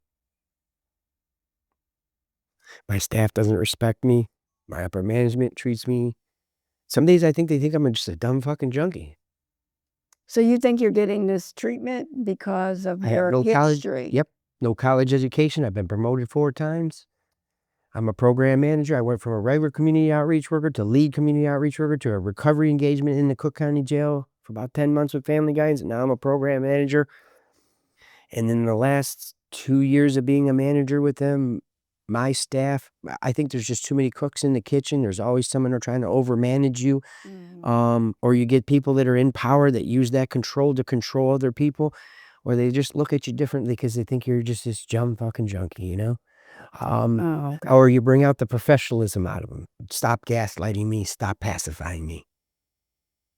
My staff doesn't respect me. My upper management treats me. Some days I think they think I'm just a dumb fucking junkie. So you think you're getting this treatment because of I have your no college. history? Yep. No college education. I've been promoted 4 times. I'm a program manager. I went from a regular community outreach worker to lead community outreach worker to a recovery engagement in the Cook County Jail for about 10 months with Family Guidance. And now I'm a program manager. And in the last 2 years of being a manager with them, my staff, I think there's just too many cooks in the kitchen. There's always someone who's trying to overmanage you. Or you get people that are in power that use that control to control other people, or they just look at you differently because they think you're just this dumb fucking junkie, you know? Okay. Or you bring out the professionalism out of them. Stop gaslighting me. Stop pacifying me.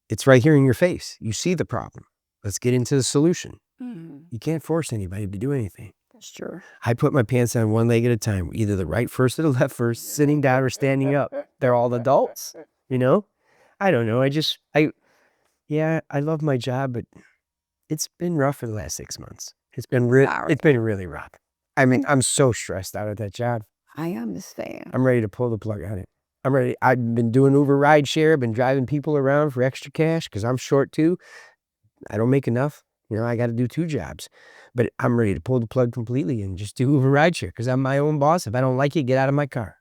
It's right here in your face. You see the problem. Let's get into the solution. You can't force anybody to do anything. That's true. I put my pants on one leg at a time, either the right first or the left first, sitting down or standing up. They're all adults, you know? I don't know. I love my job, but it's been rough for the last 6 months. It's been really rough. I mean, I'm so stressed out at that job. I understand. I'm ready to pull the plug on it. I've been doing Uber ride share, been driving people around for extra cash because I'm short too. I don't make enough. You know, I got to do 2 jobs. But I'm ready to pull the plug completely and just do Uber ride share because I'm my own boss. If I don't like it, get out of my car.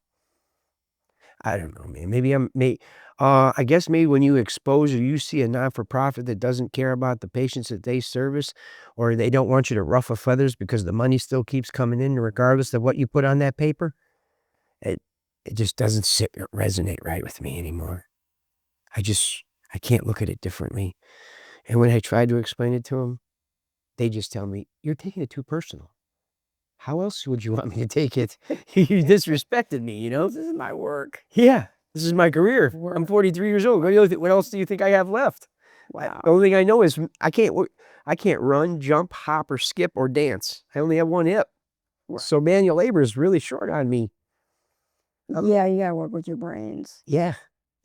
I don't know, man. I guess maybe when you expose or you see a not-for-profit that doesn't care about the patients that they service, or they don't want you to ruffle feathers because the money still keeps coming in regardless of what you put on that paper, it just doesn't resonate right with me anymore. I can't look at it differently. And when I tried to explain it to them, they just tell me, you're taking it too personal. How else would you want me to take it? You disrespected me, you know? This is my work. Yeah. This is my career. I'm 43 years old. What else do you think I have left? Wow. The only thing I know is I can't run, jump, hop, or skip, or dance. I only have one hip. So manual labor is really short on me. Yeah, you gotta work with your brains. Yeah.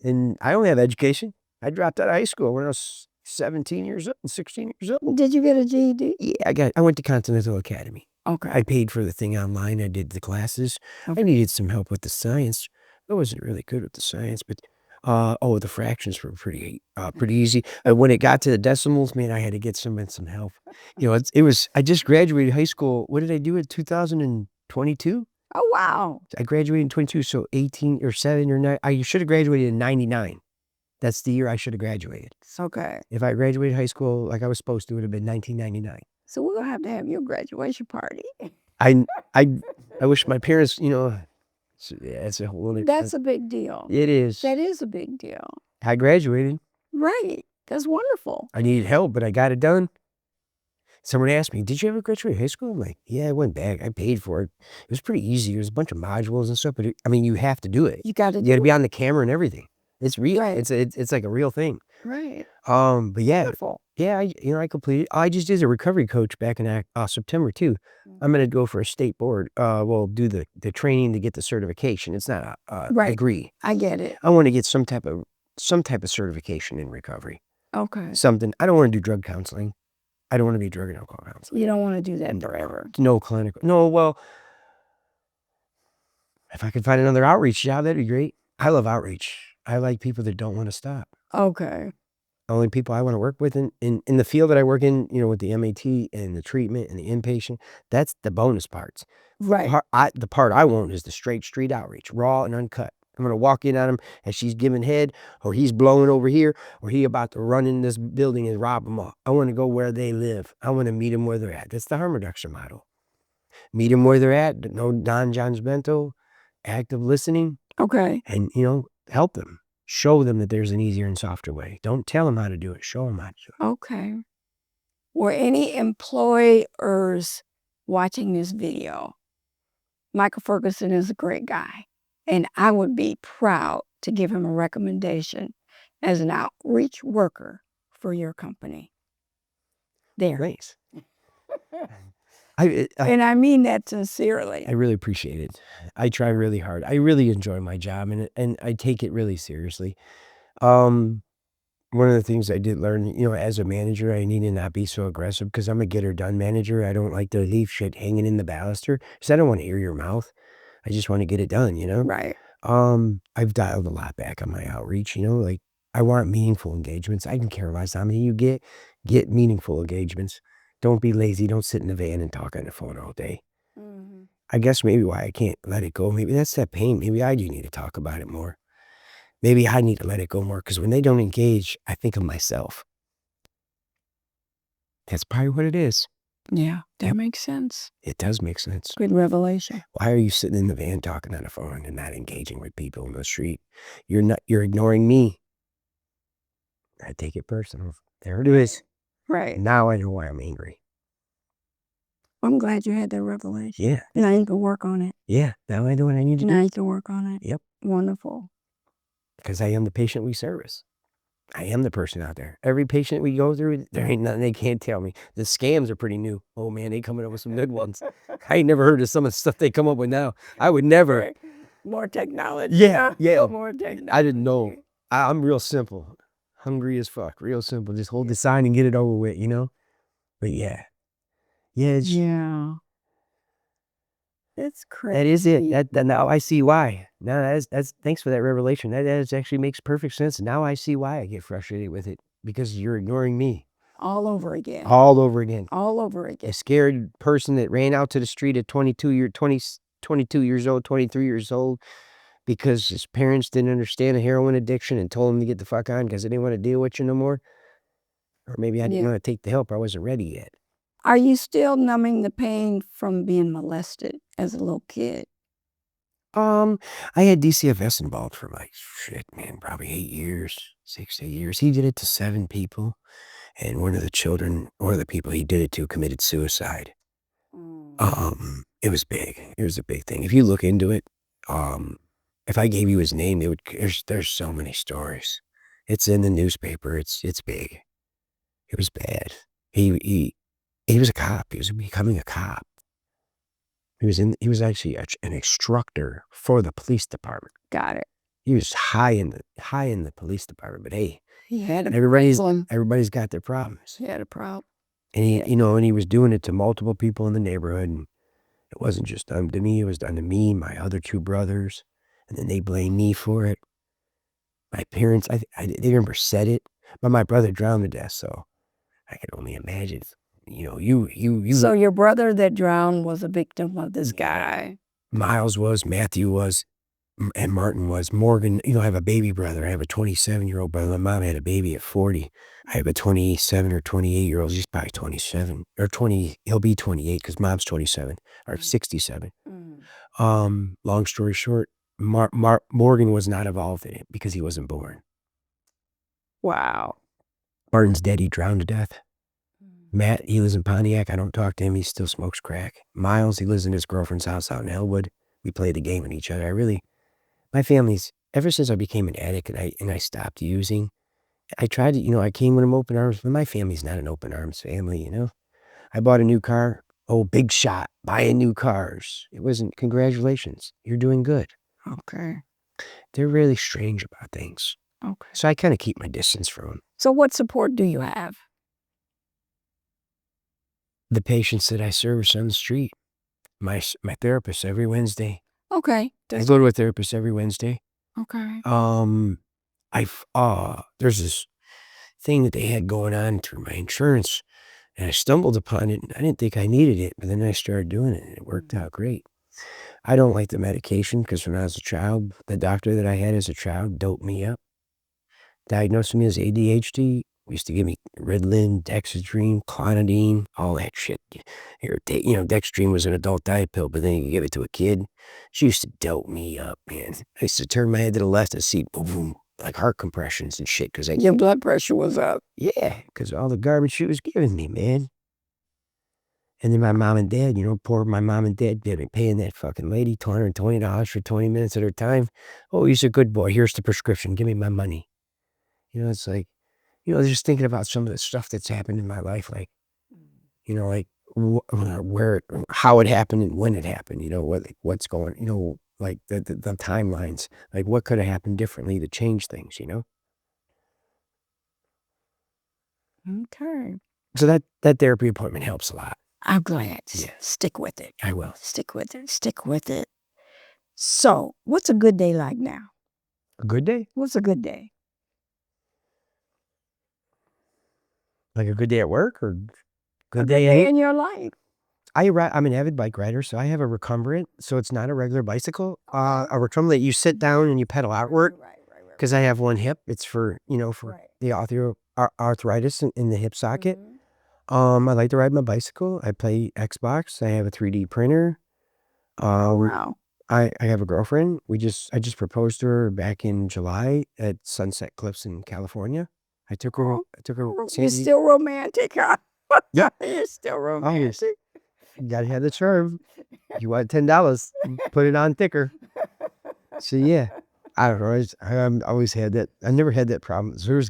And I don't have education. I dropped out of high school when I was 17 years old, 16 years old. Did you get a GED? Yeah, I went to Continental Academy. Okay. I paid for the thing online. I did the classes. Okay. I needed some help with the science. I wasn't really good with the science, but the fractions were pretty easy. When it got to the decimals, man, I had to get some help. You know, I just graduated high school. What did I do in 2022? Oh, wow. I graduated in 22, so 18 or 7 or 9. I should have graduated in 99. That's the year I should have graduated. Okay. If I graduated high school like I was supposed to, it would have been 1999. So we're gonna have to have your graduation party. I wish my parents, you know, it's a whole other. That's a big deal. It is. That is a big deal. I graduated. Right. That's wonderful. I needed help, but I got it done. Someone asked me, "Did you ever graduate high school?" I'm like, "Yeah, I went back. I paid for it. It was pretty easy. There's a bunch of modules and stuff, but you have to do it. You got to be on the camera and everything. It's real. Right. It's like a real thing. Right. But yeah, Wonderful. yeah. I completed. I just did a recovery coach back in September too. I'm gonna go for a state board. Do the training to get the certification. It's not a Right. degree. I get it. I want to get some type of certification in recovery. Okay. Something. I don't want to do drug counseling. I don't want to be drug and alcohol counselor. You don't want to do that forever. No clinical. No, well, if I could find another outreach job, that'd be great. I love outreach. I like people that don't want to stop. Okay. Only people I want to work with in the field that I work in, you know, with the MAT and the treatment and the inpatient, that's the bonus parts. Right. The part I want is the straight street outreach, raw and uncut. I'm going to walk in on him as she's giving head, or he's blowing over here, or he about to run in this building and rob them all. I want to go where they live. I want to meet them where they're at. That's the harm reduction model. Meet them where they're at, no non-judgmental, active listening. Okay. And, you know, help them. Show them that there's an easier and softer way. Don't tell them how to do it. Show them how to do it. Okay. Were any employers watching this video? Michael Ferguson is a great guy, and I would be proud to give him a recommendation as an outreach worker for your company. There. Nice. And I mean that sincerely. I really appreciate it. I try really hard. I really enjoy my job, and I take it really seriously. One of the things I did learn, you know, as a manager, I need to not be so aggressive because I'm a get-her-done manager. I don't like to leave shit hanging in the baluster because I don't want to hear your mouth. I just want to get it done, you know? Right. I've dialed a lot back on my outreach, you know, like I want meaningful engagements. I can care less how many you get meaningful engagements. Don't be lazy. Don't sit in the van and talk on the phone all day. Mm-hmm. I guess maybe why I can't let it go. Maybe that's that pain. Maybe I do need to talk about it more. Maybe I need to let it go more because when they don't engage, I think of myself. That's probably what it is. Yeah, that makes sense. It does make sense. Good revelation. Why are you sitting in the van talking on the phone and not engaging with people in the street? You're ignoring me. I take it personal. There it is. Right. Now I know why I'm angry. I'm glad you had that revelation. Yeah. And I need to work on it. Yeah. Now I know what I need to do. And I need to work on it. Yep. Wonderful. Because I am the patient we service. I am the person out there. Every patient we go through, there ain't nothing they can't tell me. The scams are pretty new. Oh man, they coming up with some good ones. I ain't never heard of some of the stuff they come up with now. I would never. More technology. Yeah. More technology. I didn't know. I'm real simple. Hungry as fuck. Real simple. Just hold the sign and get it over with, you know? But yeah. Yeah. It's crazy. That is it. That now I see why. Now that's thanks for that revelation. That actually makes perfect sense. Now I see why I get frustrated with it because you're ignoring me. All over again. All over again. All over again. A scared person that ran out to the street at 22 years old, 23 years old, because his parents didn't understand a heroin addiction and told him to get the fuck on because they didn't want to deal with you no more. Or maybe I didn't want to take the help. I wasn't ready yet. Are you still numbing the pain from being molested as a little kid? I had DCFS involved for like, shit, man, probably 8 years, 6 to 8 years. He did it to 7 people. And one of the children, or the people he did it to, committed suicide. It was big. It was a big thing. If you look into it, if I gave you his name, it would. There's so many stories. It's in the newspaper. It's big. It was bad. He was a cop. He was becoming a cop. He was actually an instructor for the police department. Got it. He was high in the police department, but hey, He had everybody's got their problems. He had a problem. And he was doing it to multiple people in the neighborhood, and it wasn't just done to me, it was done to me, my other two brothers, and then they blamed me for it. My parents, they never said it, but my brother drowned to death, so I can only imagine. So your brother that drowned was a victim of this guy. Miles was, Matthew was, and Martin was. Morgan, I have a baby brother. I have a 27-year-old brother. My mom had a baby at 40. I have a 27 or 28-year-old. He's probably 27 or 20. He'll be 28 because mom's 27 or 67. Long story short, Morgan was not involved in it because he wasn't born. Wow. Martin's dead. He drowned to death. Matt, he lives in Pontiac. I don't talk to him. He still smokes crack. Miles, he lives in his girlfriend's house out in Elwood. We play the game with each other. My family's, ever since I became an addict and I stopped using, I tried to, I came with them open arms, but my family's not an open arms family, I bought a new car. Oh, big shot, buying new cars. It wasn't, congratulations, you're doing good. Okay. They're really strange about things. Okay. So I kind of keep my distance from them. So what support do you have? The patients that I service on the street. My therapist every Wednesday. Okay. I go to a therapist every Wednesday. Okay. There's this thing that they had going on through my insurance, and I stumbled upon it, and I didn't think I needed it, but then I started doing it, and it worked out great. I don't like the medication because when I was a child, the doctor that I had as a child doped me up. Diagnosed me as ADHD. Used to give me Ritalin, Dexedrine, Clonidine, all that shit. Dexedrine was an adult diet pill, but then you give it to a kid. She used to dope me up, man. I used to turn my head to the left and see boom, boom, like heart compressions and shit. Your blood pressure was up. Yeah, because all the garbage she was giving me, man. And then my mom and dad, poor my mom and dad did me, paying that fucking lady $220 for 20 minutes at her time. Oh, he's a good boy. Here's the prescription. Give me my money. It's like, just thinking about some of the stuff that's happened in my life, like, like how it happened and when it happened, what's going, like the timelines, like what could have happened differently to change things, Okay. So that therapy appointment helps a lot. I'm glad. Yeah. Stick with it. I will. Stick with it. Stick with it. So, what's a good day like now? A good day? What's a good day? Like a good day at work or good day in your life? I'm an avid bike rider, so I have a recumbent, so it's not a regular bicycle. A recumbent, you sit down and you pedal outward. Right. Because I have one hip. It's for, the arthritis in the hip socket. I like to ride my bicycle. I play Xbox. I have a 3D printer. Wow. I have a girlfriend. I just proposed to her back in July at Sunset Cliffs in California. I took her. You're still romantic, huh? Yeah. You're still romantic. You gotta have the charm. You want $10, put it on thicker. So yeah, I don't know. I always had that. I never had that problem. There's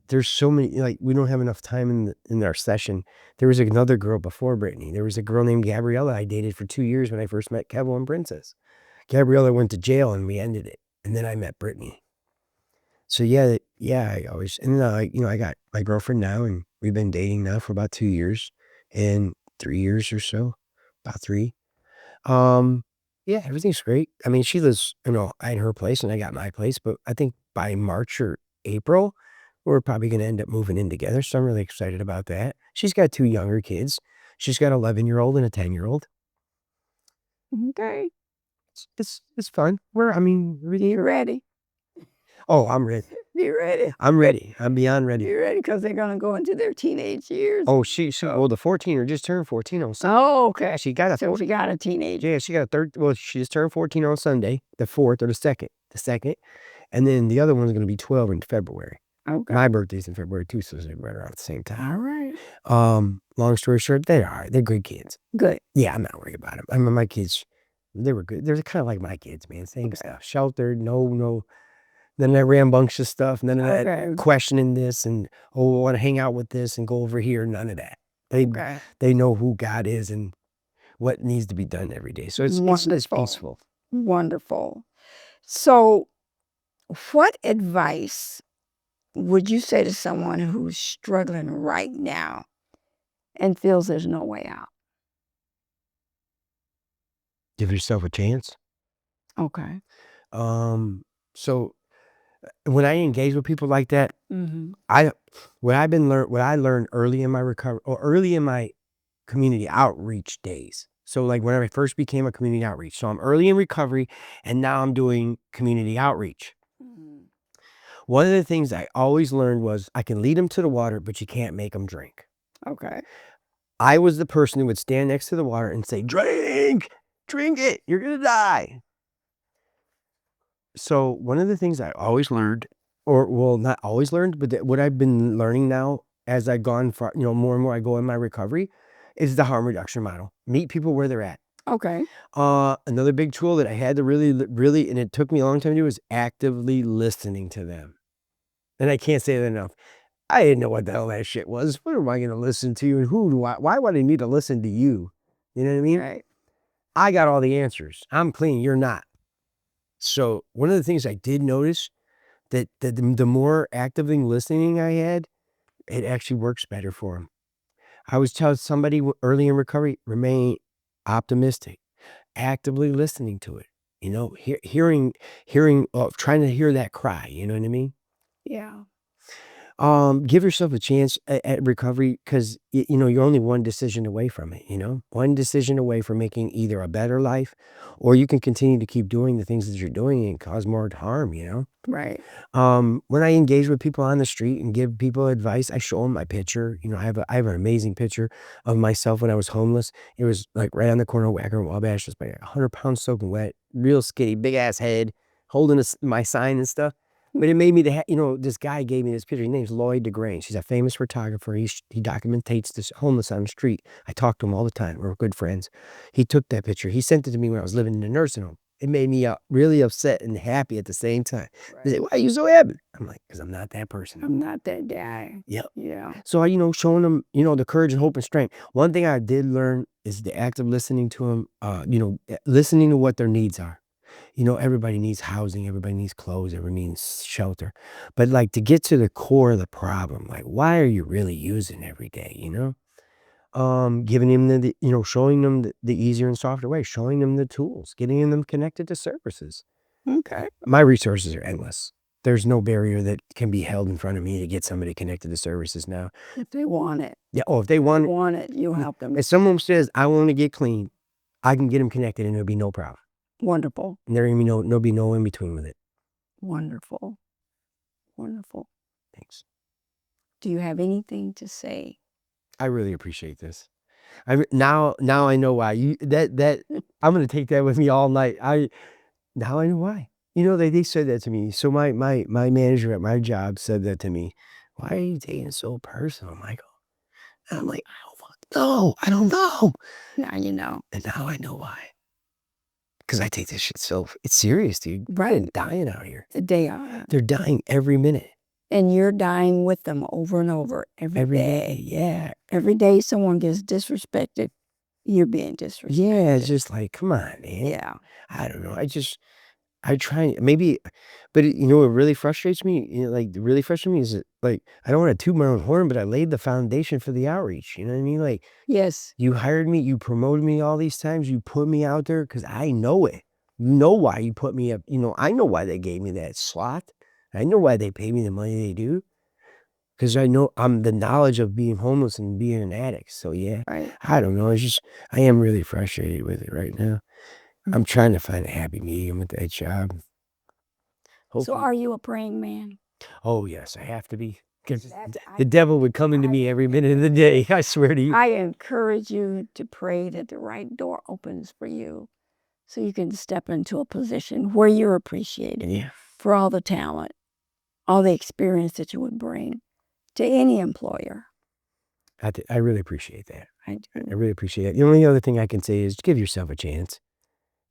there's so many, like, we don't have enough time in our session. There was another girl before Brittany. There was a girl named Gabriella I dated for 2 years when I first met Kevo and Princess. Gabriella went to jail and we ended it. And then I met Brittany. So yeah, I always, and I got my girlfriend now, and we've been dating now for about 2 years and 3 years or so, about 3. Yeah, everything's great. I mean, she lives, I had her place and I got my place, but I think by March or April, we're probably going to end up moving in together. So I'm really excited about that. She's got 2 younger kids. She's got an 11-year-old and a 10-year-old. Okay. It's fun. You ready? Oh, I'm ready. You ready? I'm ready. I'm beyond ready. You ready? Because they're going to go into their teenage years. Oh, well, the 14 just turned 14 on Sunday. Oh, okay. She got a teenager. Yeah, she got a third. Well, she just turned 14 on Sunday, the 4th or the 2nd. The 2nd. And then the other one's going to be 12 in February. Okay. My birthday's in February too, so they're right around the same time. All right. Long story short, they're all right. They're good kids. Good. Yeah, I'm not worried about them. My kids, They were good. They're kind of like my kids, man. Same stuff. Sheltered, no, none of that rambunctious stuff, none of that questioning this and, oh, I want to hang out with this and go over here. None of that. They know who God is and what needs to be done every day. So it's peaceful. Wonderful. So what advice would you say to someone who's struggling right now and feels there's no way out? Give yourself a chance. Okay. So when I engage with people like that, what I learned early in my recovery or early in my community outreach days. So like when I first became a community outreach. So I'm early in recovery and now I'm doing community outreach. One of the things I always learned was I can lead them to the water, but you can't make them drink. Okay. I was the person who would stand next to the water and say, drink it, you're going to die. So one of the things I always learned, or well, not always learned, but what I've been learning now as I've gone far, more and more I go in my recovery, is the harm reduction model. Meet people where they're at. Okay. Another big tool that I had to really, and it took me a long time to do, is actively listening to them. And I can't say that enough. I didn't know what the hell that shit was. What am I going to listen to? And why would I need to listen to you? You know what I mean? Right. I got all the answers. I'm clean. You're not. So one of the things I did notice that the more actively listening I had, it actually works better for them. I was telling somebody early in recovery, remain optimistic, actively listening to it, hearing, trying to hear that cry. You know what I mean? Yeah. Give yourself a chance at recovery because, you're only one decision away from it, one decision away from making either a better life or you can continue to keep doing the things that you're doing and cause more harm, Right. When I engage with people on the street and give people advice, I show them my picture. I have an amazing picture of myself when I was homeless. It was like right on the corner of Wacker and Wabash, just by 100 pounds soaking wet, real skinny, big ass head, holding my sign and stuff. But it made me this guy gave me this picture. His name's Lloyd DeGrange. He's a famous photographer. He documentates this homeless on the street. I talk to him all the time. We're good friends. He took that picture. He sent it to me when I was living in a nursing home. It made me really upset and happy at the same time. Right. He said, why are you so happy? I'm like, because I'm not that person. I'm not that guy. Yep. Yeah. So, showing them, the courage and hope and strength. One thing I did learn is the act of listening to them, listening to what their needs are. Everybody needs housing, everybody needs clothes, everybody needs shelter. But like to get to the core of the problem, like why are you really using every day, Giving them showing them the easier and softer way, showing them the tools, getting them connected to services. Okay. My resources are endless. There's no barrier that can be held in front of me to get somebody connected to services now. If they want it. Yeah. Oh, if they want it, you'll help them. If someone says, I want to get clean, I can get them connected and it'll be no problem. Wonderful. And there'll be no in between with it. Wonderful. Wonderful. Thanks. Do you have anything to say? I really appreciate this. Now I know why. I'm gonna take that with me all night. Now I know why. They said that to me. So my manager at my job said that to me. Why are you taking it so personal, Michael? And I'm like, I don't know. Now you know. And now I know why. Because I take this shit it's serious, dude. Right. They're dying out here. They are. They're dying every minute. And you're dying with them over and over every day. Yeah. Every day someone gets disrespected, you're being disrespected. Yeah, it's just like, come on, man. Yeah. I don't know. I try maybe, but what really frustrates me, really frustrates me is that, like, I don't want to toot my own horn, but I laid the foundation for the outreach. You know what I mean? Like, yes, you hired me, you promoted me all these times, you put me out there because I know it. You know why you put me up. I know why they gave me that slot. I know why they pay me the money they do. Because I know I'm the knowledge of being homeless and being an addict. So yeah, right. I don't know. It's just, I am really frustrated with it right now. I'm trying to find a happy medium with that job. Hopefully. So are you a praying man? Oh yes, I have to be. Because the devil would come into me every minute of the day. I swear to you. I encourage you to pray that the right door opens for you so you can step into a position where you're appreciated for all the talent, all the experience that you would bring to any employer. I really appreciate that. I do. I really appreciate that. The only other thing I can say is give yourself a chance.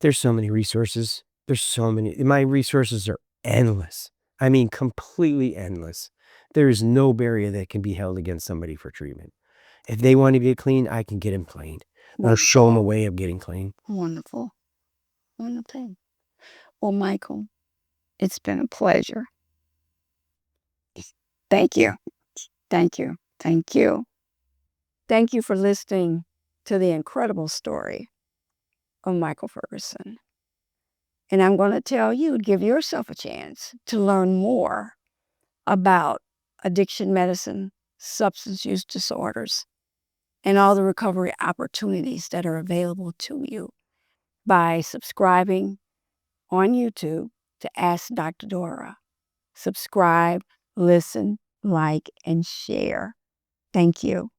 There's so many resources. There's so many. My resources are endless. I mean, completely endless. There is no barrier that can be held against somebody for treatment. If they want to get clean, I can get them clean. I'll show them a way of getting clean. Wonderful. Wonderful. Well, Michael, it's been a pleasure. Thank you. Thank you. Thank you. Thank you for listening to the incredible story of Michael Ferguson. And I'm going to tell you, give yourself a chance to learn more about addiction medicine, substance use disorders, and all the recovery opportunities that are available to you by subscribing on YouTube to Ask Dr. Dora. Subscribe, listen, like, and share. Thank you.